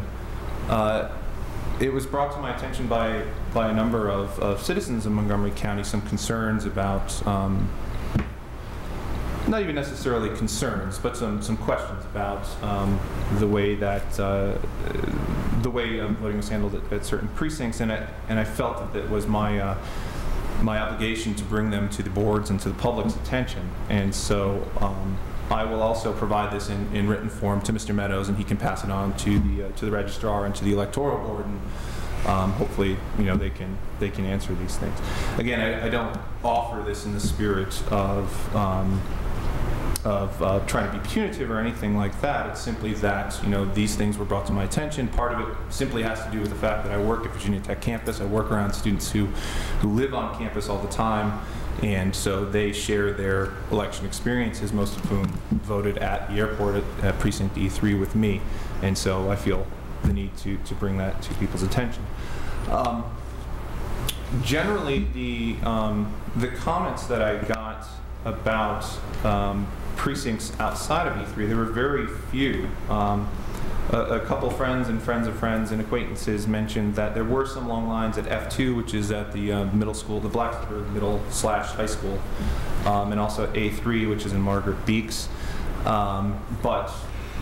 it was brought to my attention by a number of citizens in Montgomery County some concerns about, not even necessarily concerns, but some questions about the way that voting was handled at certain precincts, and I felt that it was my obligation to bring them to the boards and to the public's attention. And so I will also provide this in written form to Mr. Meadows, and he can pass it on to the registrar and to the electoral board, and hopefully they can answer these things. Again, I don't offer this in the spirit of trying to be punitive or anything like that. It's simply that these things were brought to my attention. Part of it simply has to do with the fact that I work at Virginia Tech campus. I work around students who live on campus all the time, and so they share their election experiences, most of whom voted at the airport at precinct E3 with me, and so I feel the need to bring that to people's attention. Generally, the comments that I got about precincts outside of E3, there were very few. a couple friends and friends of friends and acquaintances mentioned that there were some long lines at F2, which is at the middle school, the Blacksburg Middle/High School, and also at A3, which is in Margaret Beeks. But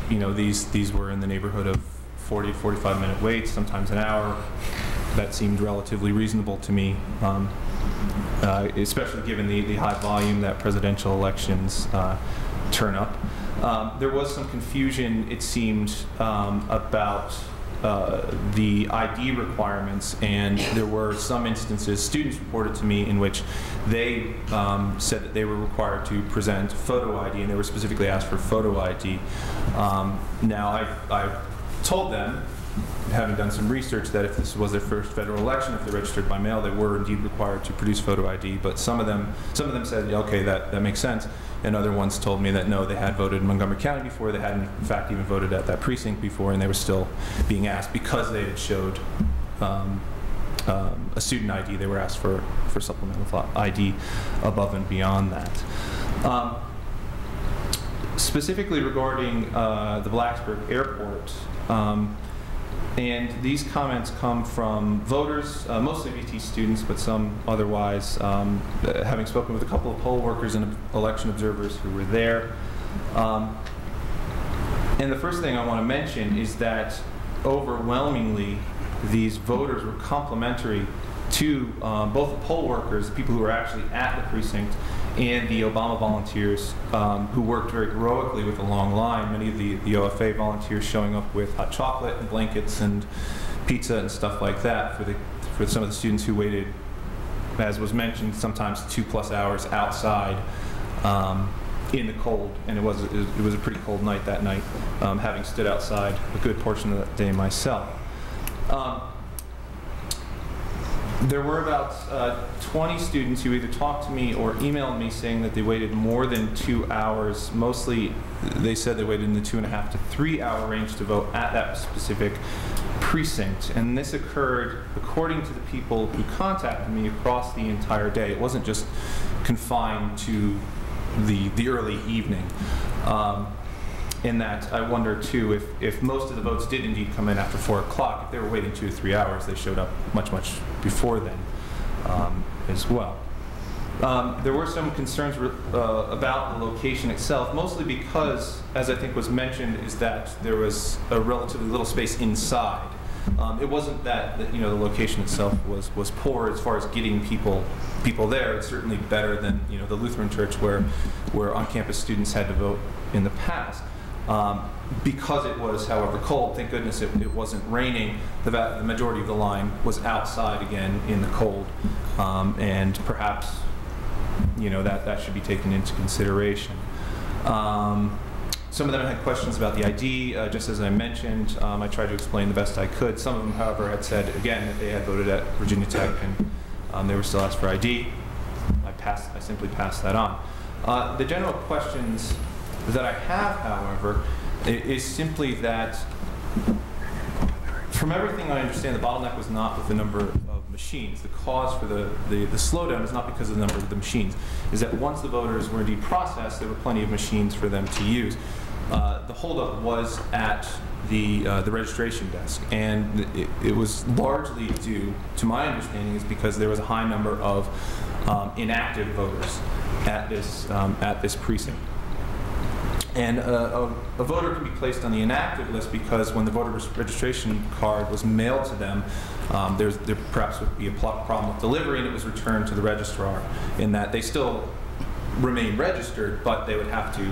you know, these were in the neighborhood of 40 to 45 minute waits, sometimes an hour. That seemed relatively reasonable to me, especially given the high volume that presidential elections turn up. There was some confusion, it seemed, about the ID requirements, and there were some instances, students reported to me, in which they said that they were required to present photo ID, and they were specifically asked for photo ID. Now, I told them, having done some research, that if this was their first federal election, if they registered by mail, they were indeed required to produce photo ID. But some of them said, okay, that makes sense. And other ones told me that no, they had voted in Montgomery County before, they hadn't in fact even voted at that precinct before, and they were still being asked, because they had showed a student ID, they were asked for supplemental ID above and beyond that. Specifically regarding the Blacksburg Airport, and these comments come from voters, mostly VT students, but some otherwise, having spoken with a couple of poll workers and election observers who were there. And the first thing I want to mention is that overwhelmingly these voters were complimentary to both the poll workers, the people who were actually at the precinct, and the Obama volunteers who worked very heroically with a long line. Many of the OFA volunteers showing up with hot chocolate and blankets and pizza and stuff like that for some of the students who waited, as was mentioned, sometimes 2+ hours outside in the cold. And it was a pretty cold night that night, having stood outside a good portion of that day myself. There were about 20 students who either talked to me or emailed me saying that they waited more than 2 hours. Mostly, they said they waited in the 2.5 to 3 hour range to vote at that specific precinct. And this occurred, according to the people who contacted me, across the entire day. It wasn't just confined to the early evening. In that, I wonder too, if most of the votes did indeed come in after 4 o'clock, if they were waiting 2 to 3 hours, they showed up much before then as well. There were some concerns about the location itself, mostly because, as I think was mentioned, is that there was a relatively little space inside. It wasn't that the location itself was poor as far as getting people there. It's certainly better than the Lutheran Church, where on-campus students had to vote in the past. Because it was, however, cold, thank goodness it wasn't raining, the majority of the line was outside again in the cold, and perhaps that should be taken into consideration. Some of them had questions about the ID, just as I mentioned. I tried to explain the best I could. Some of them, however, had said again that they had voted at Virginia Tech and they were still asked for ID. I simply passed that on. The general questions that I have, however, is simply that, from everything I understand, the bottleneck was not with the number of machines. The cause for the slowdown is not because of the number of the machines. Is that once the voters were indeed processed, there were plenty of machines for them to use. The holdup was at the registration desk, and it was largely due, to my understanding, is because there was a high number of inactive voters at this precinct. And a voter can be placed on the inactive list because when the voter registration card was mailed to them, there perhaps would be a problem with delivery, and it was returned to the registrar, in that they still remain registered, but they would have to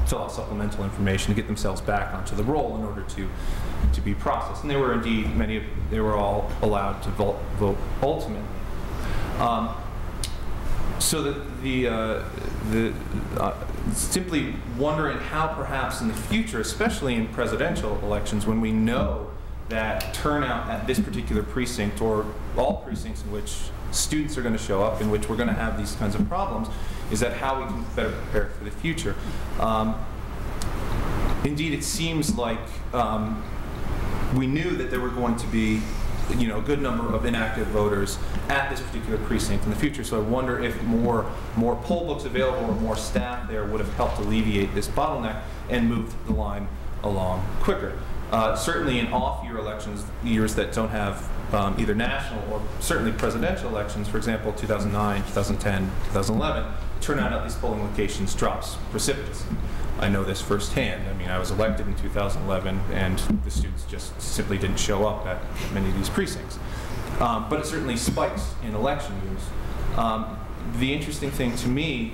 fill out supplemental information to get themselves back onto the roll in order to be processed. And they were indeed, they were all allowed to vote ultimately. So that simply wondering how perhaps in the future, especially in presidential elections, when we know that turnout at this particular precinct, or all precincts in which students are going to show up, in which we're going to have these kinds of problems, is that how we can better prepare for the future. Indeed, it seems like we knew that there were going to be a good number of inactive voters at this particular precinct in the future. So I wonder if more poll books available or more staff there would have helped alleviate this bottleneck and moved the line along quicker. Certainly in off-year elections, years that don't have either national or certainly presidential elections, for example, 2009, 2010, 2011, turnout at these polling locations drops precipitously. I know this firsthand. I mean, I was elected in 2011, and the students just simply didn't show up at many of these precincts. But it certainly spikes in election years. The interesting thing to me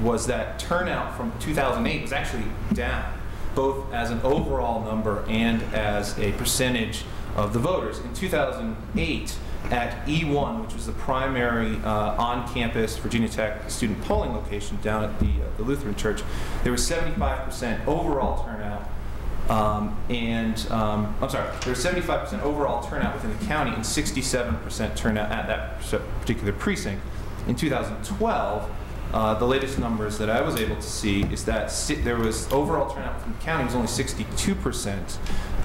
was that turnout from 2008 was actually down, both as an overall number and as a percentage of the voters. In 2008, at E1, which was the primary on-campus Virginia Tech student polling location down at the Lutheran Church, there was 75% overall turnout. I'm sorry, there was 75% overall turnout within the county and 67% turnout at that particular precinct. In 2012, the latest numbers that I was able to see is that there was overall turnout within the county was only 62%,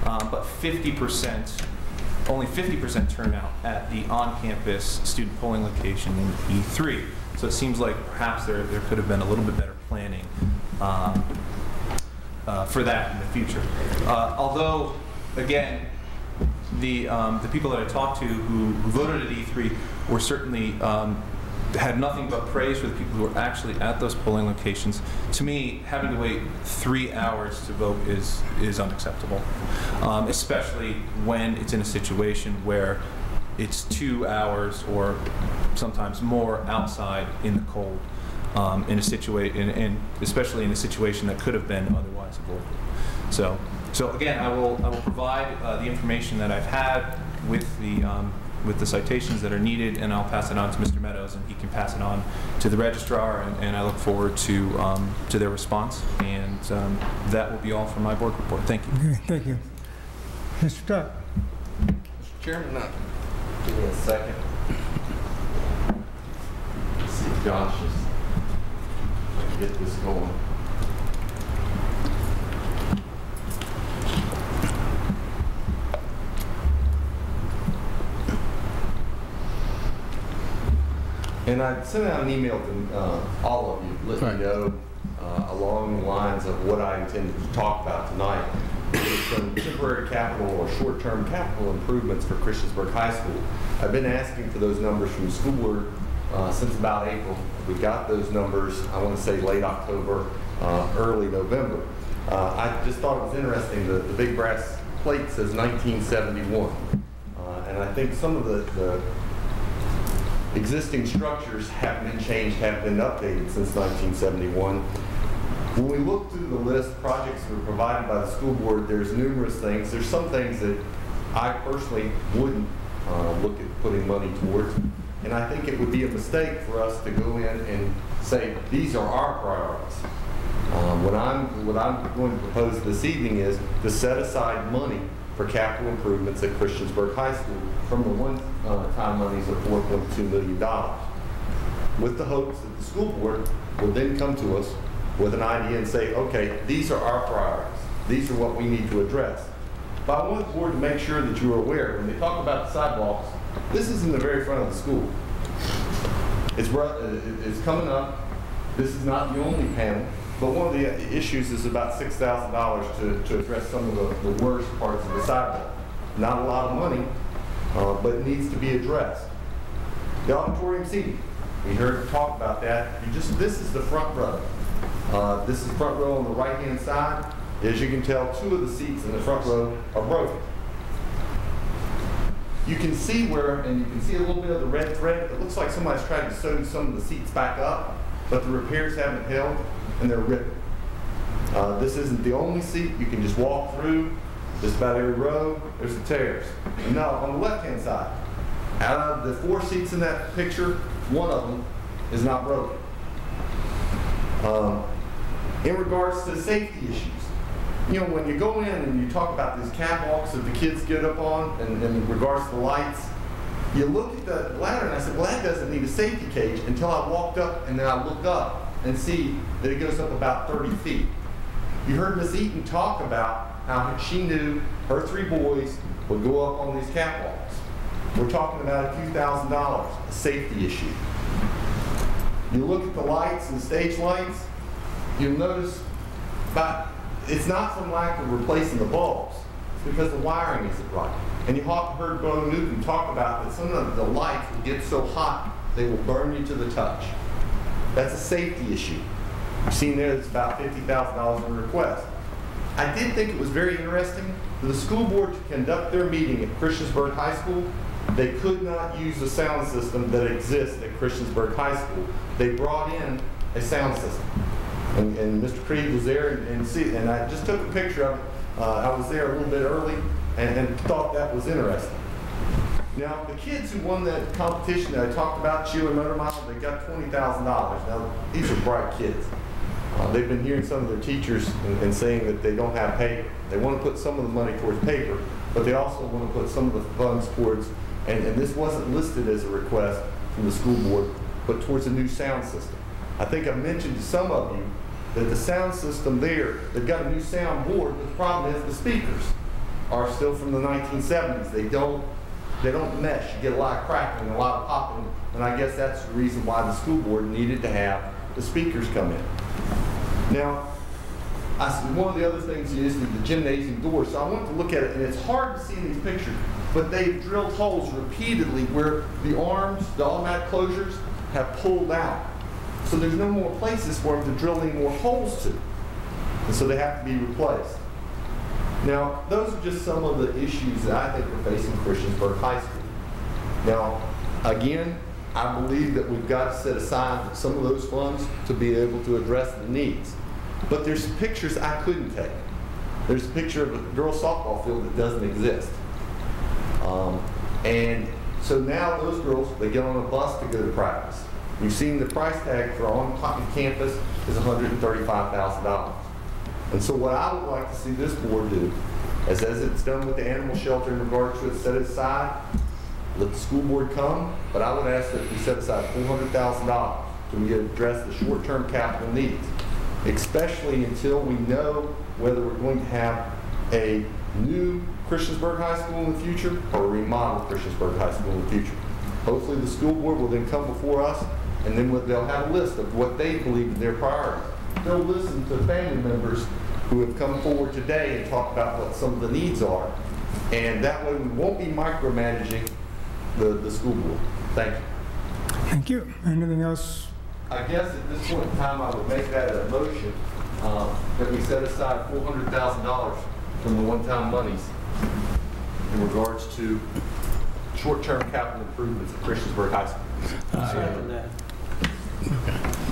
but only 50% turnout at the on-campus student polling location in E3. So it seems like perhaps there could have been a little bit better planning for that in the future. Although, again, the people that I talked to who voted at E3 were certainly had nothing but praise for the people who were actually at those polling locations. To me, having to wait 3 hours to vote is unacceptable, especially when it's in a situation where it's 2 hours or sometimes more outside in the cold, in a situation, and especially in a situation that could have been otherwise avoided. So again, I will provide the information that I've had with the citations that are needed, and I'll pass it on to Mr. Meadows, and he can pass it on to the registrar, and I look forward to their response, and that will be all for my board report. Thank you. Okay, thank you. Mr. Tuck. Mr. Chairman, give me a second. Let's see if Josh is get this going. And I sent out an email to all of you, letting you know along the lines of what I intended to talk about tonight. Some temporary capital or short-term capital improvements for Christiansburg High School. I've been asking for those numbers from the school board since about April. We got those numbers, I want to say late October, early November. I just thought it was interesting, the big brass plate says 1971. And I think some of the existing structures haven't been changed, haven't been updated since 1971. When we look through the list of projects that were provided by the school board, there's numerous things. There's some things that I personally wouldn't look at putting money towards. And I think it would be a mistake for us to go in and say, these are our priorities. What I'm going to propose this evening is to set aside money for capital improvements at Christiansburg High School from the one-time monies of $4.2 million, with the hopes that the school board will then come to us with an idea and say, okay, these are our priorities. These are what we need to address. But I want the board to make sure that you are aware, when they talk about the sidewalks, this is in the very front of the school. It's coming up. This is not the only panel. But one of the issues is about $6,000 to address some of the worst parts of the sidewalk. Not a lot of money, but it needs to be addressed. The auditorium seating, we heard talk about that. This is the front row. This is the front row on the right-hand side. As you can tell, 2 of the seats in the front row are broken. You can see and you can see a little bit of the red thread. It looks like somebody's tried to sew some of the seats back up, but the repairs haven't held, and they're ripping. This isn't the only seat. You can just walk through just about every row. There's the tears. And now on the left-hand side, out of the 4 seats in that picture, 1 of them is not broken. In regards to safety issues, you know, when you go in and you talk about these catwalks that the kids get up on, and in regards to the lights, you look at the ladder and I said, well, that doesn't need a safety cage, until I walked up and then I looked up and see that it goes up about 30 feet. You heard Ms. Eaton talk about how she knew her 3 boys would go up on these catwalks. We're talking about a few $1,000s, a safety issue. You look at the lights and the stage lights, you'll notice it's not from lack of replacing the bulbs. because the wiring isn't right. And you heard Bo Newton talk about that some of the lights will get so hot they will burn you to the touch. That's a safety issue. You've seen there it's about $50,000 in request. I did think it was very interesting for the school board to conduct their meeting at Christiansburg High School. They could not use the sound system that exists at Christiansburg High School. They brought in a sound system. And Mr. Creed was there, and I just took a picture of it. I was there a little bit early and thought that was interesting. Now, the kids who won that competition that I talked about, Sheila Motor Mile, they got $20,000. Now, these are bright kids. They've been hearing some of their teachers and saying that they don't have paper. They want to put some of the money towards paper, but they also want to put some of the funds towards, and this wasn't listed as a request from the school board, but towards a new sound system. I think I mentioned to some of you that the sound system there, they've got a new sound board, but the problem is the speakers are still from the 1970s. They don't mesh. You get a lot of crackling, a lot of popping, and I guess that's the reason why the school board needed to have the speakers come in. Now, one of the other things is the gymnasium door, so I wanted to look at it, and it's hard to see in these pictures, but they've drilled holes repeatedly where the arms, the automatic closures, have pulled out. So there's no more places for them to drill any more holes to, and so they have to be replaced. Now, those are just some of the issues that I think are facing Christiansburg High School. Now, again, I believe that we've got to set aside some of those funds to be able to address the needs. But there's pictures I couldn't take. There's a picture of a girls' softball field that doesn't exist. And so now those girls, they get on a bus to go to practice. You've seen the price tag for on campus is $135,000. And so what I would like to see this board do, as it's done with the animal shelter in regards to it, set it aside, let the school board come, but I would ask that we set aside $400,000 to address the short-term capital needs, especially until we know whether we're going to have a new Christiansburg High School in the future or a remodeled Christiansburg High School in the future. Hopefully the school board will then come before us, and then they'll have a list of what they believe are their priorities. They'll listen to family members who have come forward today and talk about what some of the needs are, and that way we won't be micromanaging the school board. Thank you. Thank you. Anything else? I guess at this point in time I would make that a motion that we set aside $400,000 from the one-time monies in regards to short-term capital improvements at Christiansburg High School.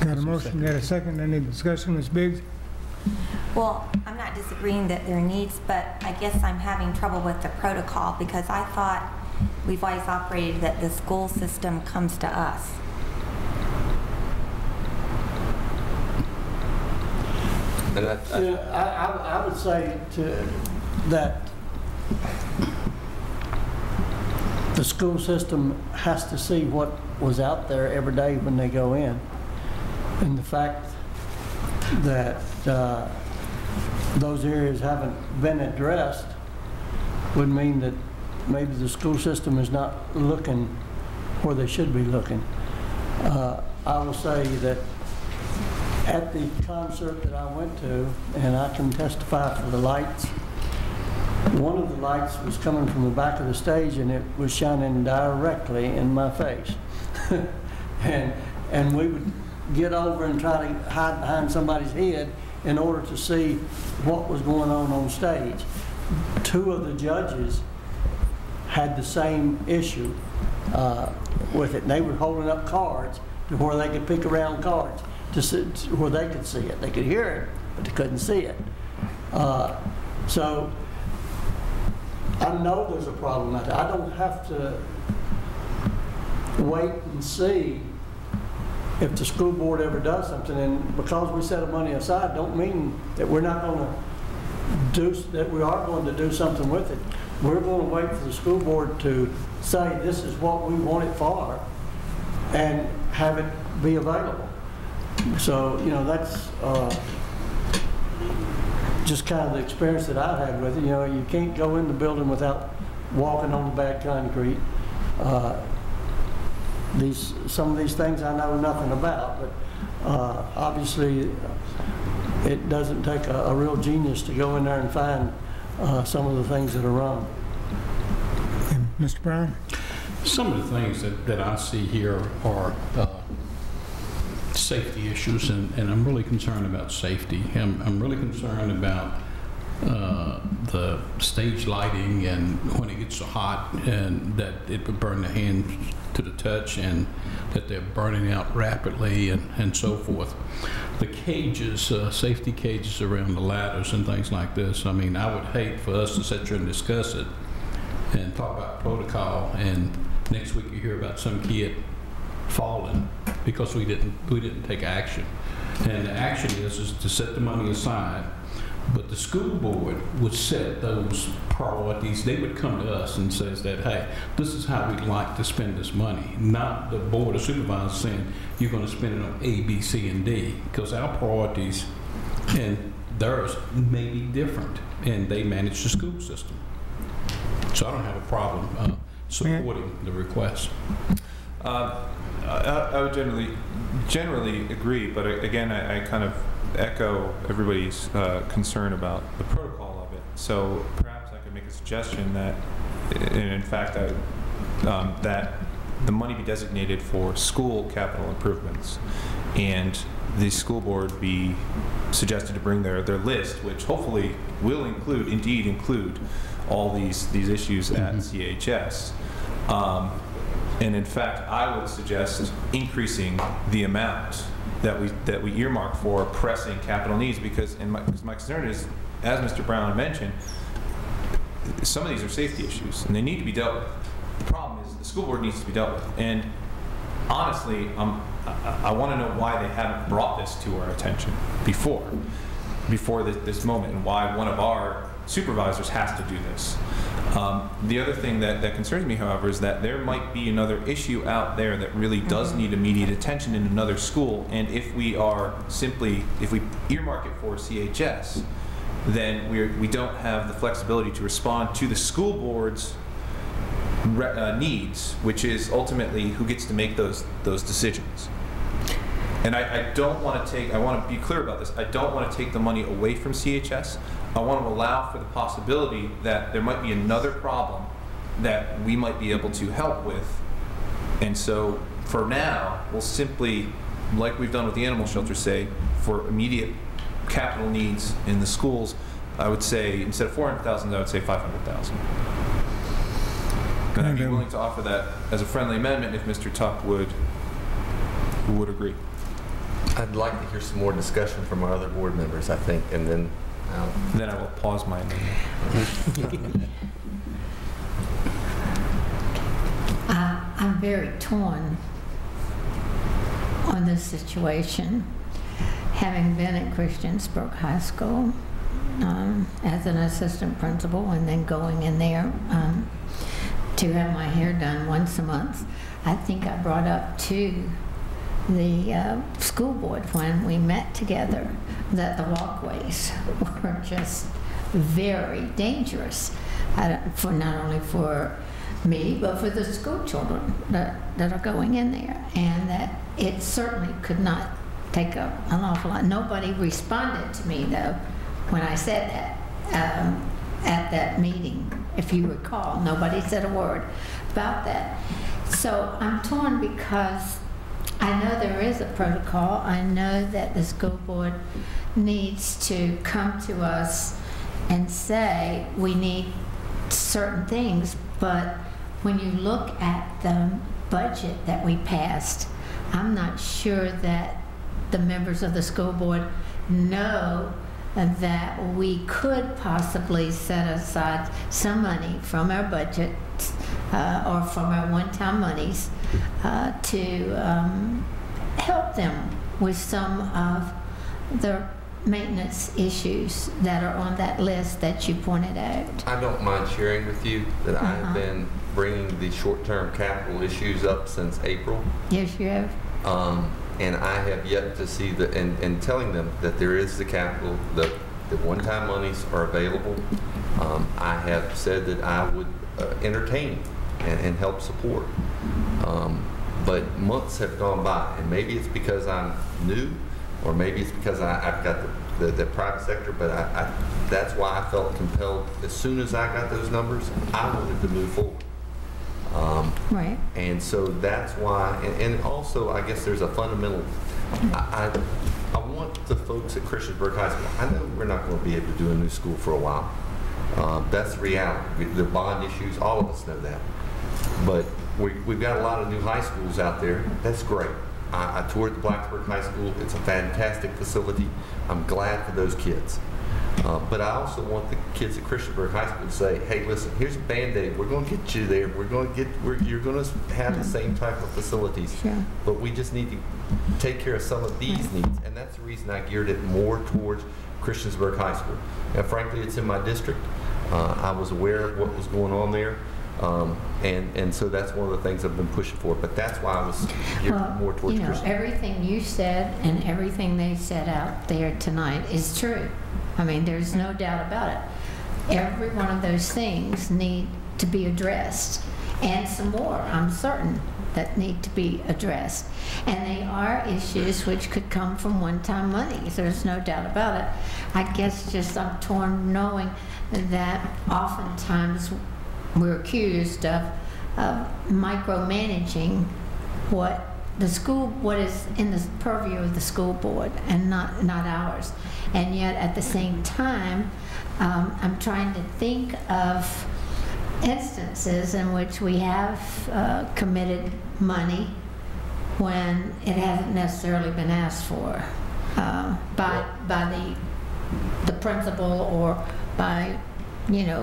Got a motion, got a second. Any discussion, Ms. Biggs? Well, I'm not disagreeing that there are needs, but I guess I'm having trouble with the protocol because I thought we've always operated that the school system comes to us. I would say that the school system has to see what was out there every day when they go in. And the fact that those areas haven't been addressed would mean that maybe the school system is not looking where they should be looking. I will say that at the concert that I went to, and I can testify for the lights, one of the lights was coming from the back of the stage and it was shining directly in my face. and we would get over and try to hide behind somebody's head in order to see what was going on stage. Two of the judges had the same issue with it. They were holding up cards to where they could pick around cards to where they could see it. They could hear it, but they couldn't see it. So I know there's a problem out there. I don't have to wait and see if the school board ever does something, and because we set the money aside don't mean that we're not going to we are going to do something with it. We're going to wait for the school board to say this is what we want it for and have it be available. So, you know, that's just kind of the experience that I've had with it. You know, you can't go in the building without walking on the bad concrete. Some of these things I know nothing about, but obviously it doesn't take a real genius to go in there and find some of the things that are wrong. Mr. Brown? Some of the things that I see here are safety issues, and I'm really concerned about safety. I'm really concerned about the stage lighting, and when it gets so hot, and that it would burn the hands to the touch, and that they're burning out rapidly, and so forth. The cages, safety cages around the ladders and things like this. I mean, I would hate for us to sit here and discuss it and talk about protocol, and next week you hear about some kid falling because we didn't take action. And the action is to set the money aside, but the school board would set those priorities. They would come to us and says that, hey, this is how we'd like to spend this money, not the board of supervisors saying you're going to spend it on A, B, C, and D, because our priorities and theirs may be different, and they manage the school system. So I don't have a problem supporting the request. I would generally agree, but again, I kind of echo everybody's concern about the protocol of it. So perhaps I could make a suggestion that, and in fact, that the money be designated for school capital improvements, and the school board be suggested to bring their list, which hopefully will indeed include all these issues at CHS. And in fact, I would suggest increasing the amount that we earmark for pressing capital needs, because my concern is, as Mr. Brown mentioned, some of these are safety issues and they need to be dealt with. The problem is the school board needs to be dealt with, and honestly, I want to know why they haven't brought this to our attention before this moment, and why one of our supervisors has to do this. The other thing that concerns me, however, is that there might be another issue out there that really does need immediate attention in another school, and if we earmark it for CHS, then we don't have the flexibility to respond to the school board's needs, which is ultimately who gets to make those decisions. And I want to be clear about this, I don't want to take the money away from CHS. I want to allow for the possibility that there might be another problem that we might be able to help with. And so for now, we'll simply, like we've done with the animal shelter, say for immediate capital needs in the schools, I would say instead of 400,000, I would say 500,000. And I'd be willing to offer that as a friendly amendment if Mr. Tuck would agree. I'd like to hear some more discussion from our other board members, I think, and then I will pause my amendment. I'm very torn on this situation. Having been at Christiansburg High School as an assistant principal, and then going in there to have my hair done once a month, I think I brought up to the school board when we met together that the walkways were just very dangerous, for not only for me but for the school children that are going in there, and that it certainly could not take an awful lot. Nobody responded to me though when I said that at that meeting. If you recall, nobody said a word about that. So I'm torn because I know there is a protocol. I know that the school board needs to come to us and say we need certain things, but when you look at the budget that we passed, I'm not sure that the members of the school board know that we could possibly set aside some money from our budget or from our one-time monies to help them with some of the maintenance issues that are on that list that you pointed out. I don't mind sharing with you that I have been bringing the short-term capital issues up since April. Yes, you have. And I have yet to see and telling them that there is the capital, the one-time monies are available. I have said that I would entertain and help support. But months have gone by, and maybe it's because I'm new, or maybe it's because I've got the private sector, but that's why I felt compelled. As soon as I got those numbers, I wanted to move forward. Right. And so that's why, and also I guess there's a fundamental, I want the folks at Christiansburg High School, I know we're not going to be able to do a new school for a while. That's the reality. The bond issues, all of us know that. But we've got a lot of new high schools out there. That's great. I toured the Blacksburg High School. It's a fantastic facility. I'm glad for those kids. But I also want the kids at Christiansburg High School to say, hey, listen, here's a Band-Aid. We're going to get you there. You're going to have the same type of facilities. Sure. But we just need to take care of some of these needs. And that's the reason I geared it more towards Christiansburg High School. And frankly, it's in my district. I was aware of what was going on there. And so that's one of the things I've been pushing for. But that's why I was geared more towards Christiansburg. Everything you said and everything they said out there tonight is true. I mean, there's no doubt about it. Every one of those things need to be addressed, and some more, I'm certain, that need to be addressed. And they are issues which could come from one-time money. There's no doubt about it. I guess just I'm torn knowing that oftentimes we're accused of micromanaging what is in the purview of the school board and not ours. And yet at the same time, I'm trying to think of instances in which we have committed money when it hasn't necessarily been asked for by the principal or by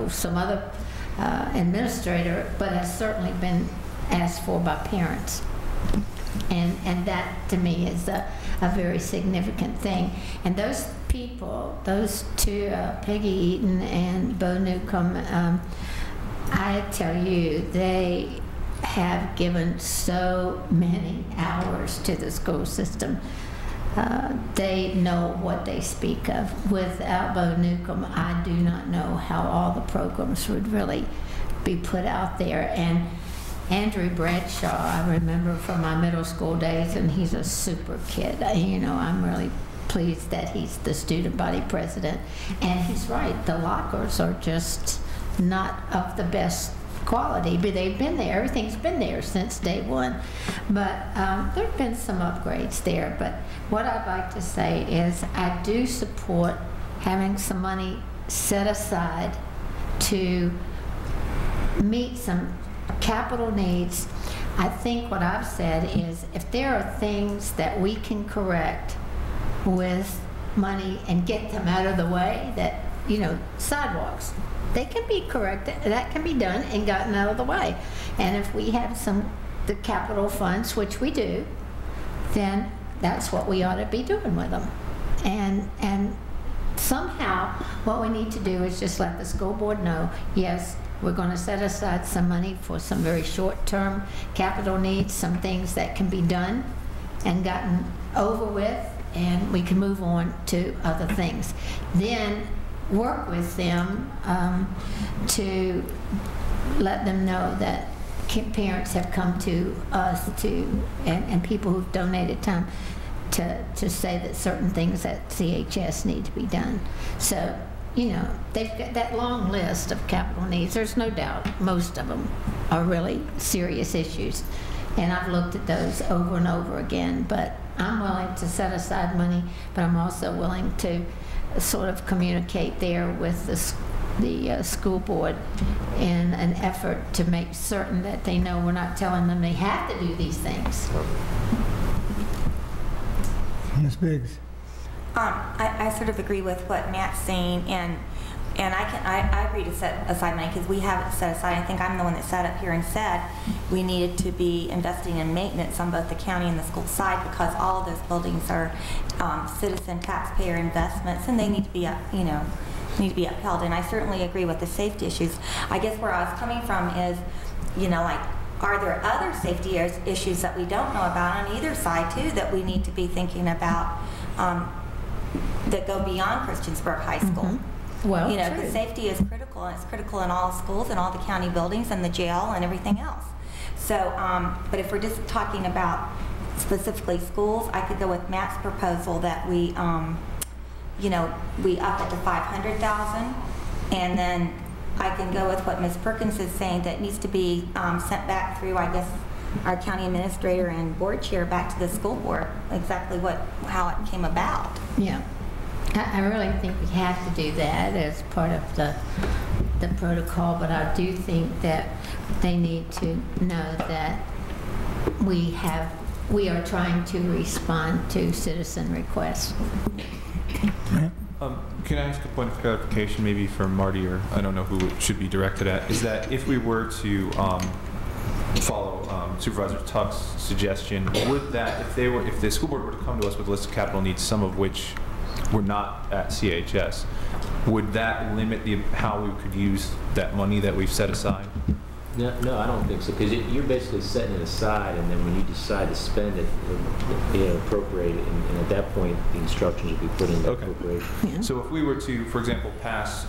some other administrator, but has certainly been asked for by parents. And that to me is a very significant thing. And those people, those two, Peggy Eaton and Bo Newcomb, I tell you, they have given so many hours to the school system. They know what they speak of. Without Bo Newcomb, I do not know how all the programs would really be put out there. And Andrew Bradshaw, I remember from my middle school days, and he's a super kid. I'm really pleased that he's the student body president. And he's right, the lockers are just not of the best quality, but they've been there. Everything's been there since day one. But there have been some upgrades there. But what I'd like to say is I do support having some money set aside to meet some capital needs. I think what I've said is if there are things that we can correct with money and get them out of the way, that, sidewalks, they can be corrected, that can be done and gotten out of the way. And if we have the capital funds, which we do, then that's what we ought to be doing with them. And somehow what we need to do is just let the school board know, yes, we're going to set aside some money for some very short-term capital needs, some things that can be done and gotten over with, and we can move on to other things. Then work with them to let them know that parents have come to us and people who've donated time to say that certain things at CHS need to be done. So, they've got that long list of capital needs. There's no doubt most of them are really serious issues. And I've looked at those over and over again, but I'm willing to set aside money, but I'm also willing to sort of communicate there with the school board in an effort to make certain that they know we're not telling them they have to do these things. Ms. Biggs. I sort of agree with what Matt's saying, and I agree to set aside money because we haven't set aside. I think I'm the one that sat up here and said we needed to be investing in maintenance on both the county and the school side because all of those buildings are citizen taxpayer investments and they need to be need to be upheld. And I certainly agree with the safety issues. I guess where I was coming from is, are there other safety issues that we don't know about on either side too that we need to be thinking about? That go beyond Christiansburg High School. Mm-hmm. Well, the safety is critical, and it's critical in all schools and all the county buildings and the jail and everything else. So, but if we're just talking about specifically schools, I could go with Matt's proposal that we you know, we up it to 500,000, and then I can go with what Ms. Perkins is saying, that needs to be sent back through, I guess, our county administrator and board chair back to the school board, exactly how it came about. Yeah. I really think we have to do that as part of the protocol, but I do think that they need to know that we are trying to respond to citizen requests. Can I ask a point of clarification, maybe for Marty, or I don't know who it should be directed at, is that if we were to follow Supervisor Tuck's suggestion, would that, if the school board were to come to us with a list of capital needs, some of which were not at CHS, would that limit how we could use that money that we've set aside? No, I don't think so, because you're basically setting it aside, and then when you decide to spend it, appropriate it, and at that point, the instructions will be put in the appropriation. Yeah. So if we were to, for example, pass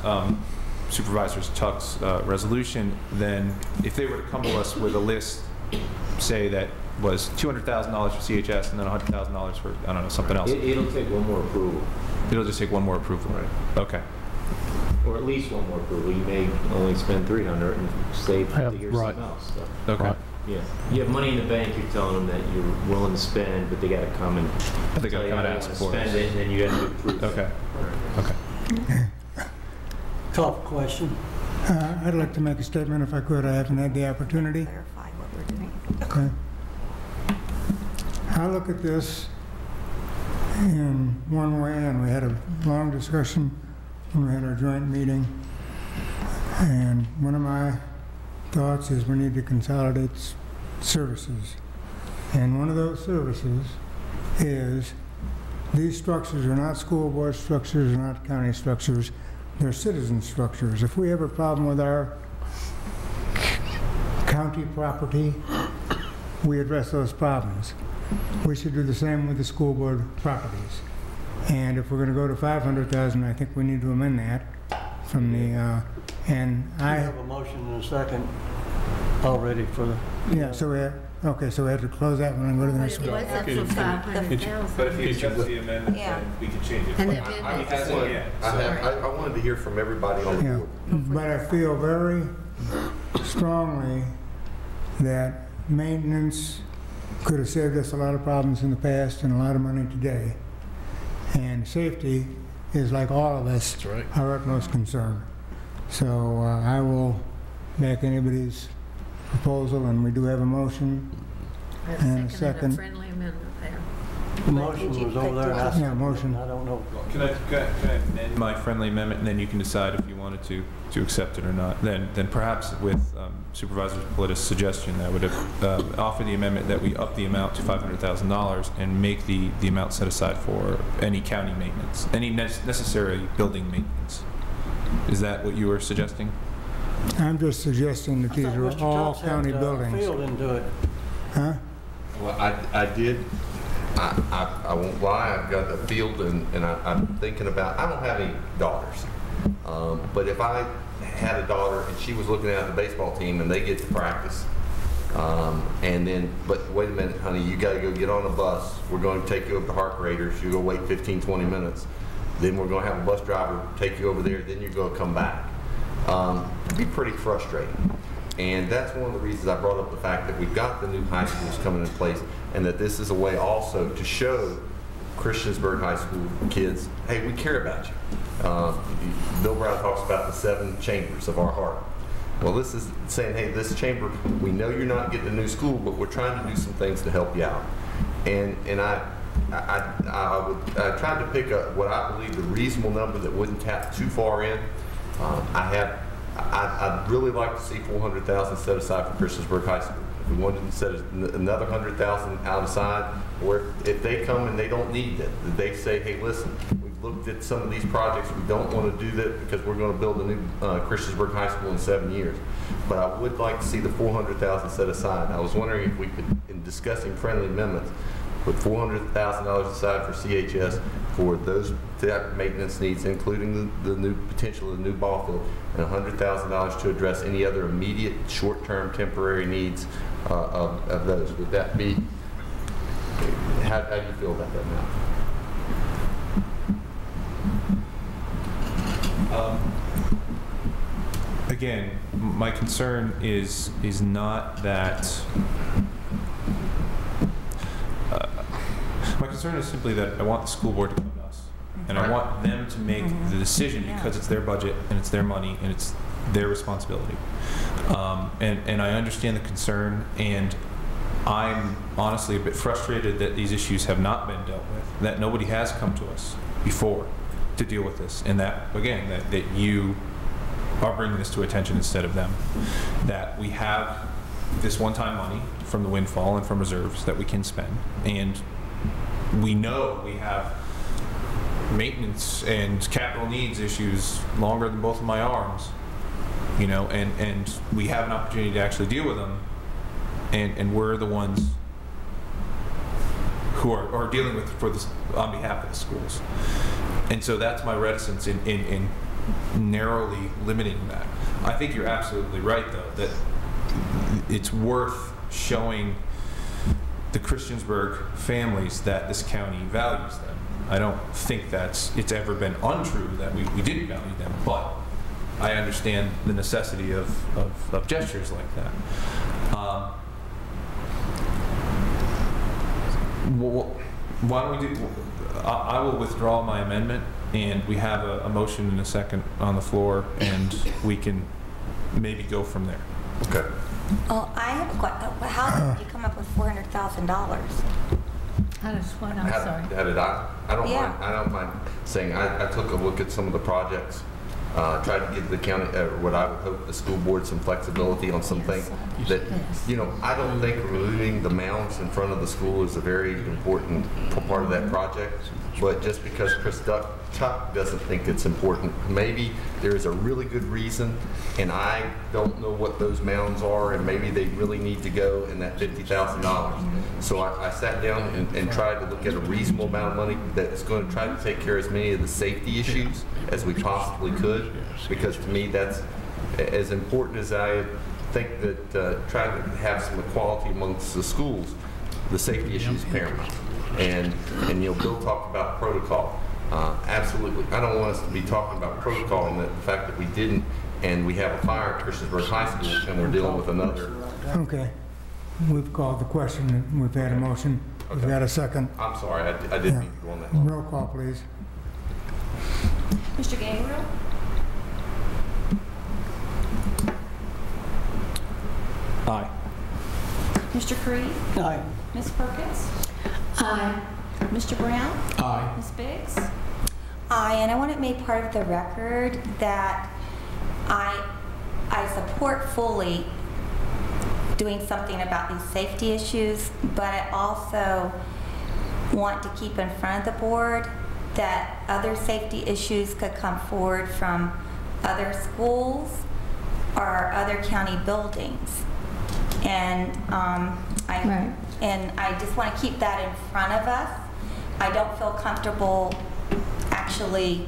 Supervisor Tuck's resolution, then if they were to come to us with a list, say that was $200,000 for CHS and then $100,000 for, I don't know, something else. It'll take one more approval. It'll just take one more approval. Right. Okay. Or at least one more approval. You may only spend $300 and save to hear something else. So. Okay. Right. Yeah. You have money in the bank. You're telling them that you're willing to spend, but they got to come and they got to come and ask for spend it, and then you have to approve. Okay. Right. Okay. Call for question. I'd like to make a statement if I could. I haven't had the opportunity. Clarify what we're doing. Okay. I look at this in one way, and we had a long discussion when we had our joint meeting, and one of my thoughts is we need to consolidate services. And one of those services is these structures are not school board structures, are not county structures, they're citizen structures. If we have a problem with our county property, we address those problems. We should do the same with the school board properties. And if we're going to go to 500,000, I think we need to amend that from the, and I have a motion and a second already for the. Yeah, so we have, okay, so we have to close that one and go to the next one. What's up for 500,000? But if you accept the amendment, Yeah. then we can change it. And But the amendment. I wanted to hear from everybody on the Yeah, board. but I feel very strongly that maintenance could have saved us a lot of problems in the past and a lot of money today. And safety is, like all of us, our utmost concern. So I will back anybody's proposal, and we do have a motion and a second. A friendly amendment there. The motion was over there. Yeah, motion. I don't know. Can I amend my friendly amendment, and then you can decide if you wanted to accept it or not? Then perhaps with Supervisor Politis' suggestion, I would offer the amendment that we up the amount to $500,000 and make the amount set aside for any county maintenance, any necessary building maintenance. Is that what you were suggesting? I'm just suggesting that these are all county buildings. Field didn't do it. Huh? Well, I did. I won't lie. I've got the field, and I'm thinking about. I don't have any daughters, but if I had a daughter and she was looking at the baseball team and they get to practice, and then, but wait a minute, honey, you got to go get on a bus. We're going to take you over to Hark Raiders. You go wait 15, 20 minutes. Then we're going to have a bus driver take you over there. Then you're going to come back. It'd be pretty frustrating. And that's one of the reasons I brought up the fact that we've got the new high schools coming in place, and that this is a way also to show Christiansburg High School kids, hey, we care about you. Bill Brown talks about the 7 chambers of our heart. Well, this is saying, hey, this chamber, we know you're not getting a new school, but we're trying to do some things to help you out. And I tried to pick up what I believe the reasonable number that wouldn't tap too far in. I'd really like to see $400,000 set aside for Christiansburg High School. If we wanted to set another $100,000 out aside, or if they come and they don't need it, they say, hey, listen, we've looked at some of these projects, we don't want to do that because we're going to build a new Christiansburg High School in 7 years. But I would like to see the $400,000 set aside. I was wondering if we could, in discussing friendly amendments, put $400,000 aside for CHS for those maintenance needs, including the new potential of the new ball field, and $100,000 to address any other immediate, short-term, temporary needs of those. Would that be? How do you feel about that now? again, my concern is not that. My concern is simply that I want the school board to come to us, and I want them to make the decision because it's their budget and it's their money and it's their responsibility. And I understand the concern, and I'm honestly a bit frustrated that these issues have not been dealt with, that nobody has come to us before to deal with this, and that, again, that you are bringing this to attention instead of them. That we have this one-time money from the windfall and from reserves that we can spend, and we know we have maintenance and capital needs issues longer than both of my arms, you know, and we have an opportunity to actually deal with them, and we're the ones who are dealing with for this on behalf of the schools. And so that's my reticence in narrowly limiting that. I think you're absolutely right, though, that it's worth showing the Christiansburg families that this county values them. I don't think it's ever been untrue that we didn't value them, but I understand the necessity of gestures like that. Why don't we do? I will withdraw my amendment, and we have a motion and a second on the floor, and we can maybe go from there. Okay. Oh, I have a question. How did you come up with $400,000? How does what? I'm sorry. How did I? I don't mind saying I took a look at some of the projects, tried to give the county, what I would hope the school board, some flexibility on some things that, you know, I don't think removing the mounds in front of the school is a very important part of that project. But just because Chris Tuck doesn't think it's important, maybe there is a really good reason, and I don't know what those mounds are, and maybe they really need to go in that $50,000. So I sat down and tried to look at a reasonable amount of money that's going to try to take care of as many of the safety issues as we possibly could, because to me that's as important as I think that trying to have some equality amongst the schools. The safety issue is paramount. And you know, Bill talked about protocol. Absolutely. I don't want us to be talking about protocol and the fact that we didn't, and we have a fire at Christiansburg High School, and we're dealing with another. Okay. We've called the question, and we've had a motion. Okay. We've got a second. I'm sorry, I didn't mean to go on that long. Roll call, please. Mr. Gabriel? Aye. Mr. Creed? Aye. Ms. Perkins? Aye. Mr. Brown? Aye. Ms. Biggs? Aye, and I want it made part of the record that I support fully doing something about these safety issues, but I also want to keep in front of the board that other safety issues could come forward from other schools or other county buildings. And I just want to keep that in front of us. I don't feel comfortable actually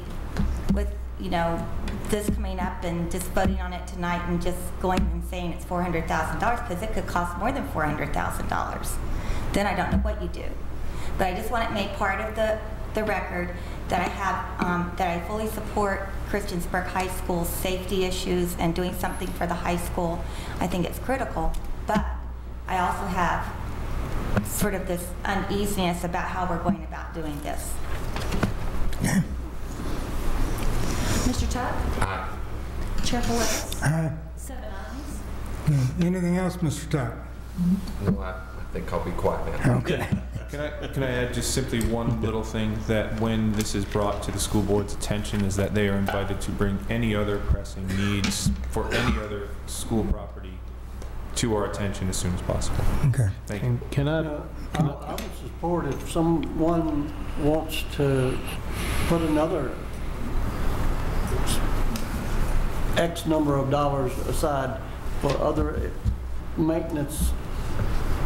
with, you know, this coming up and just voting on it tonight and just going and saying it's $400,000, because it could cost more than $400,000. Then I don't know what you do. But I just want it made part of the record that I have, that I fully support Christiansburg High School's safety issues and doing something for the high school. I think it's critical, but I also have sort of this uneasiness about how we're going about doing this. Mr. Tuck? Aye. Chair Phillips? Aye. 7 ayes. Anything else, Mr. Tuck? No, I think I'll be quiet now. Okay. Can I add just simply one little thing, that when this is brought to the school board's attention is that they are invited to bring any other pressing needs for any other school property to our attention as soon as possible. Okay. Thank you. I would support if someone wants to put another X number of dollars aside for other maintenance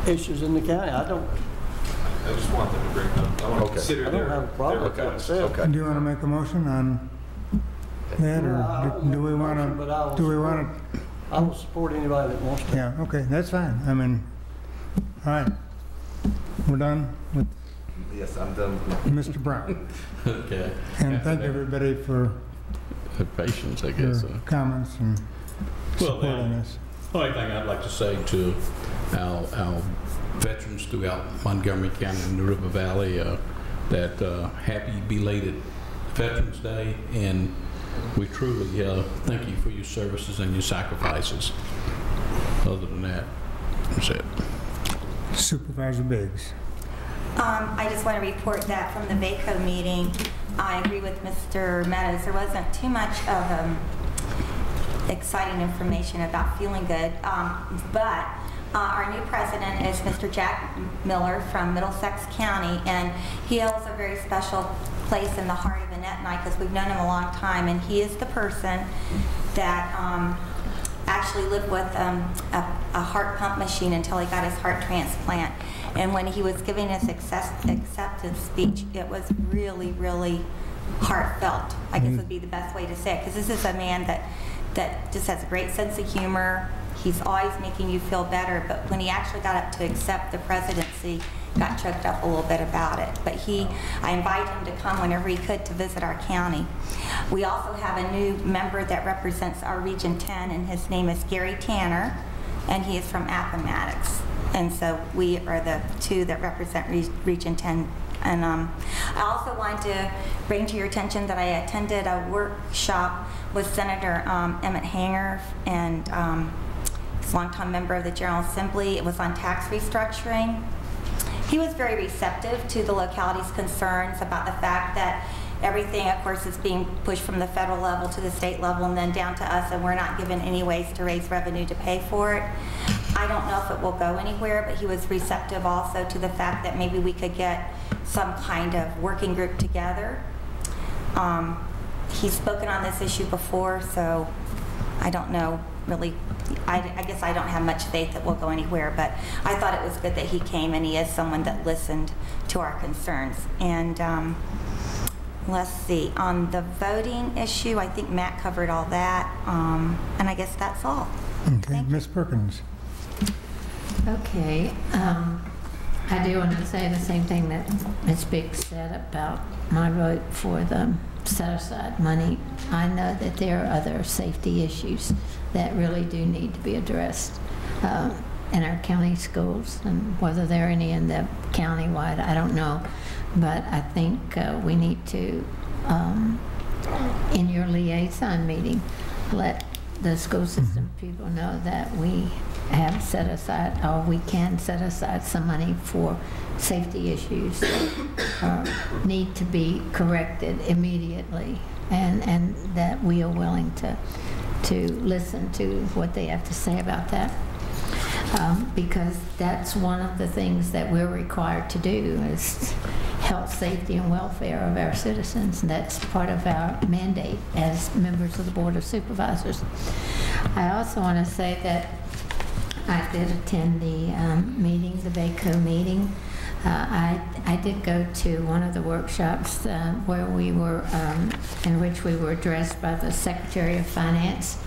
issues in the county. I just want them to bring them. I want to consider I don't have a problem with that myself. Do you want to make a motion on that, or do we want to? I will support anybody that wants to. Yeah, okay, that's fine. I mean, all right. We're done with Yes, I'm done. Mr. Brown. Okay. And thank everybody for patience, I your guess. comments. And support on this. The only thing I'd like to say to our veterans throughout Montgomery County and the River Valley, that happy belated Veterans Day, and we truly thank you for your services and your sacrifices. Other than that, that's it. Supervisor Biggs. I just want to report that from the VACO meeting, I agree with Mr. Meadows. There wasn't too much of exciting information about feeling good, but our new president is Mr. Jack Miller from Middlesex County, and he holds a very special place in the heart of Annette and I because we've known him a long time, and he is the person that actually lived with a heart pump machine until he got his heart transplant. And when he was giving his acceptance speech, it was really, really heartfelt, I guess would be the best way to say it, because this is a man that just has a great sense of humor. He's always making you feel better, but when he actually got up to accept the presidency, got choked up a little bit about it. But I invite him to come whenever he could to visit our county. We also have a new member that represents our Region 10, and his name is Gary Tanner, and he is from Appomattox. And so we are the two that represent Region 10. And I also want to bring to your attention that I attended a workshop with Senator Emmett Hanger, and he's a longtime member of the General Assembly. It was on tax restructuring. He was very receptive to the locality's concerns about the fact that everything, of course, is being pushed from the federal level to the state level and then down to us, and we're not given any ways to raise revenue to pay for it. I don't know if it will go anywhere, but he was receptive also to the fact that maybe we could get some kind of working group together. He's spoken on this issue before, so I don't know really. I guess I don't have much faith that we'll go anywhere, but I thought it was good that he came, and he is someone that listened to our concerns. And let's see, on the voting issue, I think Matt covered all that, and I guess that's all. Okay, Ms. Perkins. Okay, I do want to say the same thing that Ms. Biggs said about my vote for the set-aside money. I know that there are other safety issues that really do need to be addressed in our county schools, and whether there are any in the county-wide, I don't know. But I think we need to, in your liaison meeting, let the school system people know that we have set aside, or we can set aside some money for safety issues that need to be corrected immediately, and that we are willing to listen to what they have to say about that. Because that's one of the things that we're required to do, is health, safety, and welfare of our citizens. And that's part of our mandate as members of the Board of Supervisors. I also want to say that I did attend the meeting, the VACO meeting. I did go to one of the workshops where we were, in which we were addressed by the Secretary of Finance.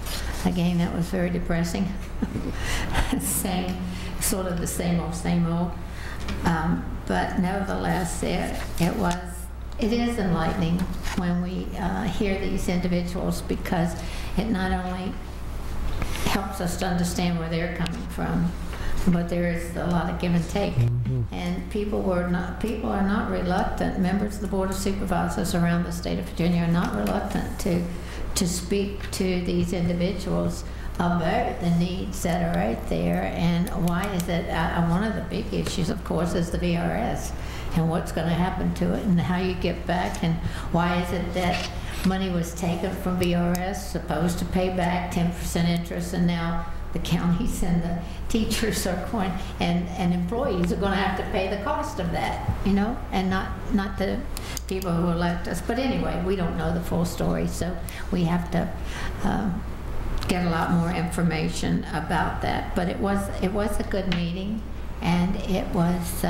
Again, that was very depressing. Sort of the same old. But nevertheless, it is enlightening when we hear these individuals, because it not only helps us to understand where they're coming from, but there is a lot of give and take. And people are not reluctant. Members of the Board of Supervisors around the state of Virginia are not reluctant to speak to these individuals about the needs that are right there, and why is it, one of the big issues, of course, is the VRS, and what's going to happen to it, and how you get back, and why is it that money was taken from VRS, supposed to pay back 10% interest, and now the counties and the teachers are going, and employees are going to have to pay the cost of that, and not the people who elect us. But anyway, we don't know the full story, so we have to get a lot more information about that. But it was a good meeting, and it was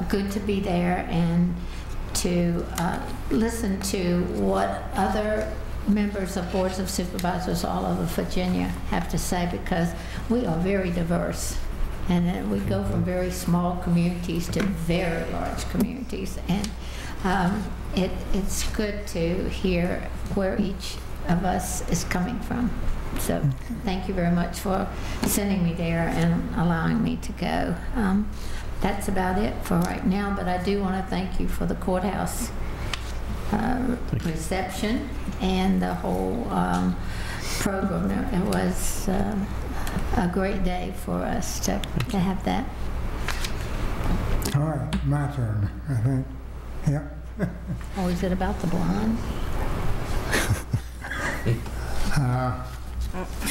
good to be there and to listen to what other members of boards of supervisors all over Virginia have to say, because we are very diverse, and we go from very small communities to very large communities, and it's good to hear where each of us is coming from. So thank you very much for sending me there and allowing me to go. That's about it for right now, but I do want to thank you for the courthouse reception and the whole program. It was a great day for us to have that. All right, my turn, I think. Yep. Oh, is it about the blind?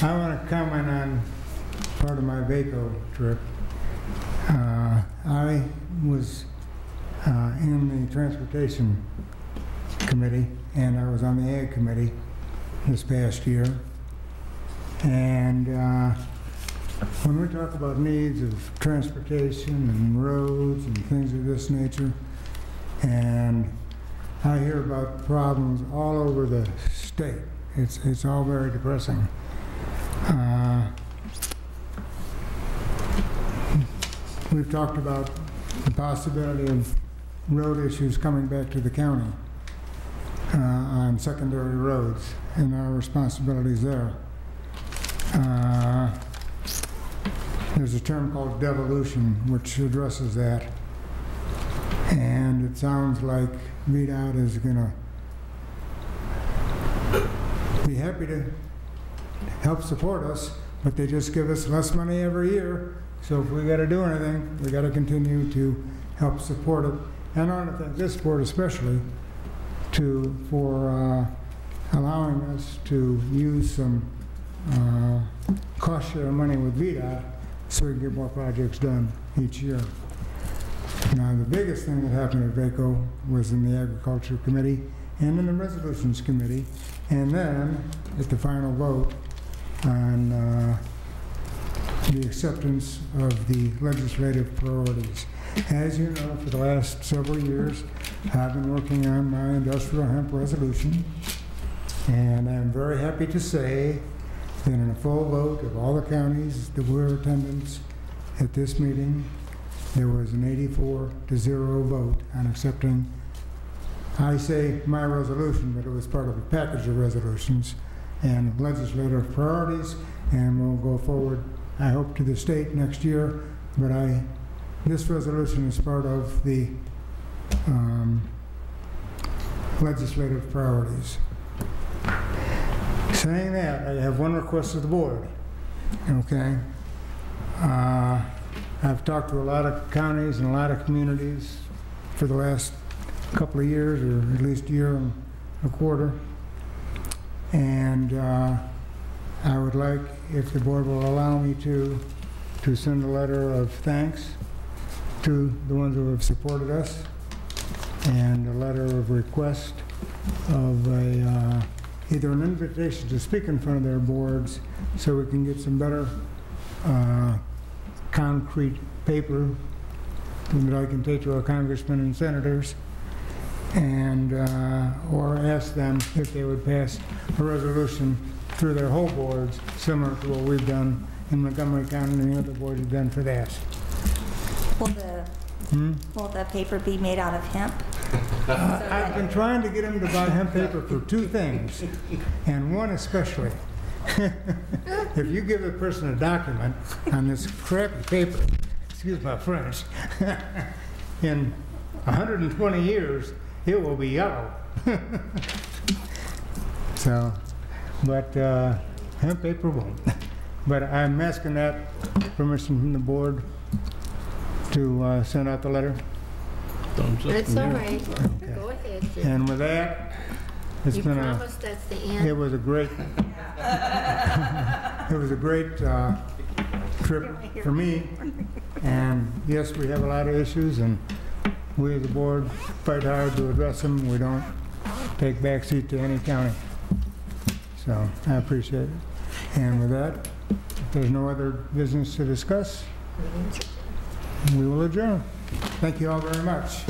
I want to comment on part of my VACO trip. I was in the Transportation Committee, and I was on the Ag Committee this past year. And when we talk about needs of transportation and roads and things of this nature, and I hear about problems all over the state. It's all very depressing. We've talked about the possibility of road issues coming back to the county on secondary roads and our responsibilities there. There's a term called devolution which addresses that, and it sounds like VDOT is going to be happy to help support us, but they just give us less money every year. So if we got to do anything, we got to continue to help support it. And I want to thank this board especially for allowing us to use some cost share money with VDOT so we can get more projects done each year. Now, the biggest thing that happened at VACO was in the Agriculture Committee and in the Resolutions Committee, and then at the final vote on the acceptance of the legislative priorities. As you know, for the last several years, I've been working on my industrial hemp resolution, and I'm very happy to say that in a full vote of all the counties that were in attendance at this meeting, there was an 84-0 vote on accepting, I say my resolution, but it was part of a package of resolutions and legislative priorities, and we'll go forward, I hope, to the state next year, but this resolution is part of the legislative priorities. Saying that, I have one request of the board, okay? I've talked to a lot of counties and a lot of communities for the last couple of years, or at least year and a quarter, and I would like, if the board will allow me to send a letter of thanks to the ones who have supported us, and a letter of request of either an invitation to speak in front of their boards so we can get some better concrete paper that I can take to our congressmen and senators, and or ask them if they would pass a resolution through their whole boards, similar to what we've done in Montgomery County and the other boards have done for that. Will the paper be made out of hemp? I've been trying to get them to buy hemp paper for two things, and one especially. If you give a person a document on this crappy paper, excuse my French, in 120 years, it will be yellow. So, but hemp paper won't. But I'm asking that permission from the board to send out the letter. That's all right. Okay. Go ahead, Jim. And with that, it's you been promise that's the end? It was a great, it was a great trip for me. And yes, we have a lot of issues, and we as a board fight hard to address them. We don't take backseat to any county. So I appreciate it. And with that, if there's no other business to discuss, we will adjourn. Thank you all very much.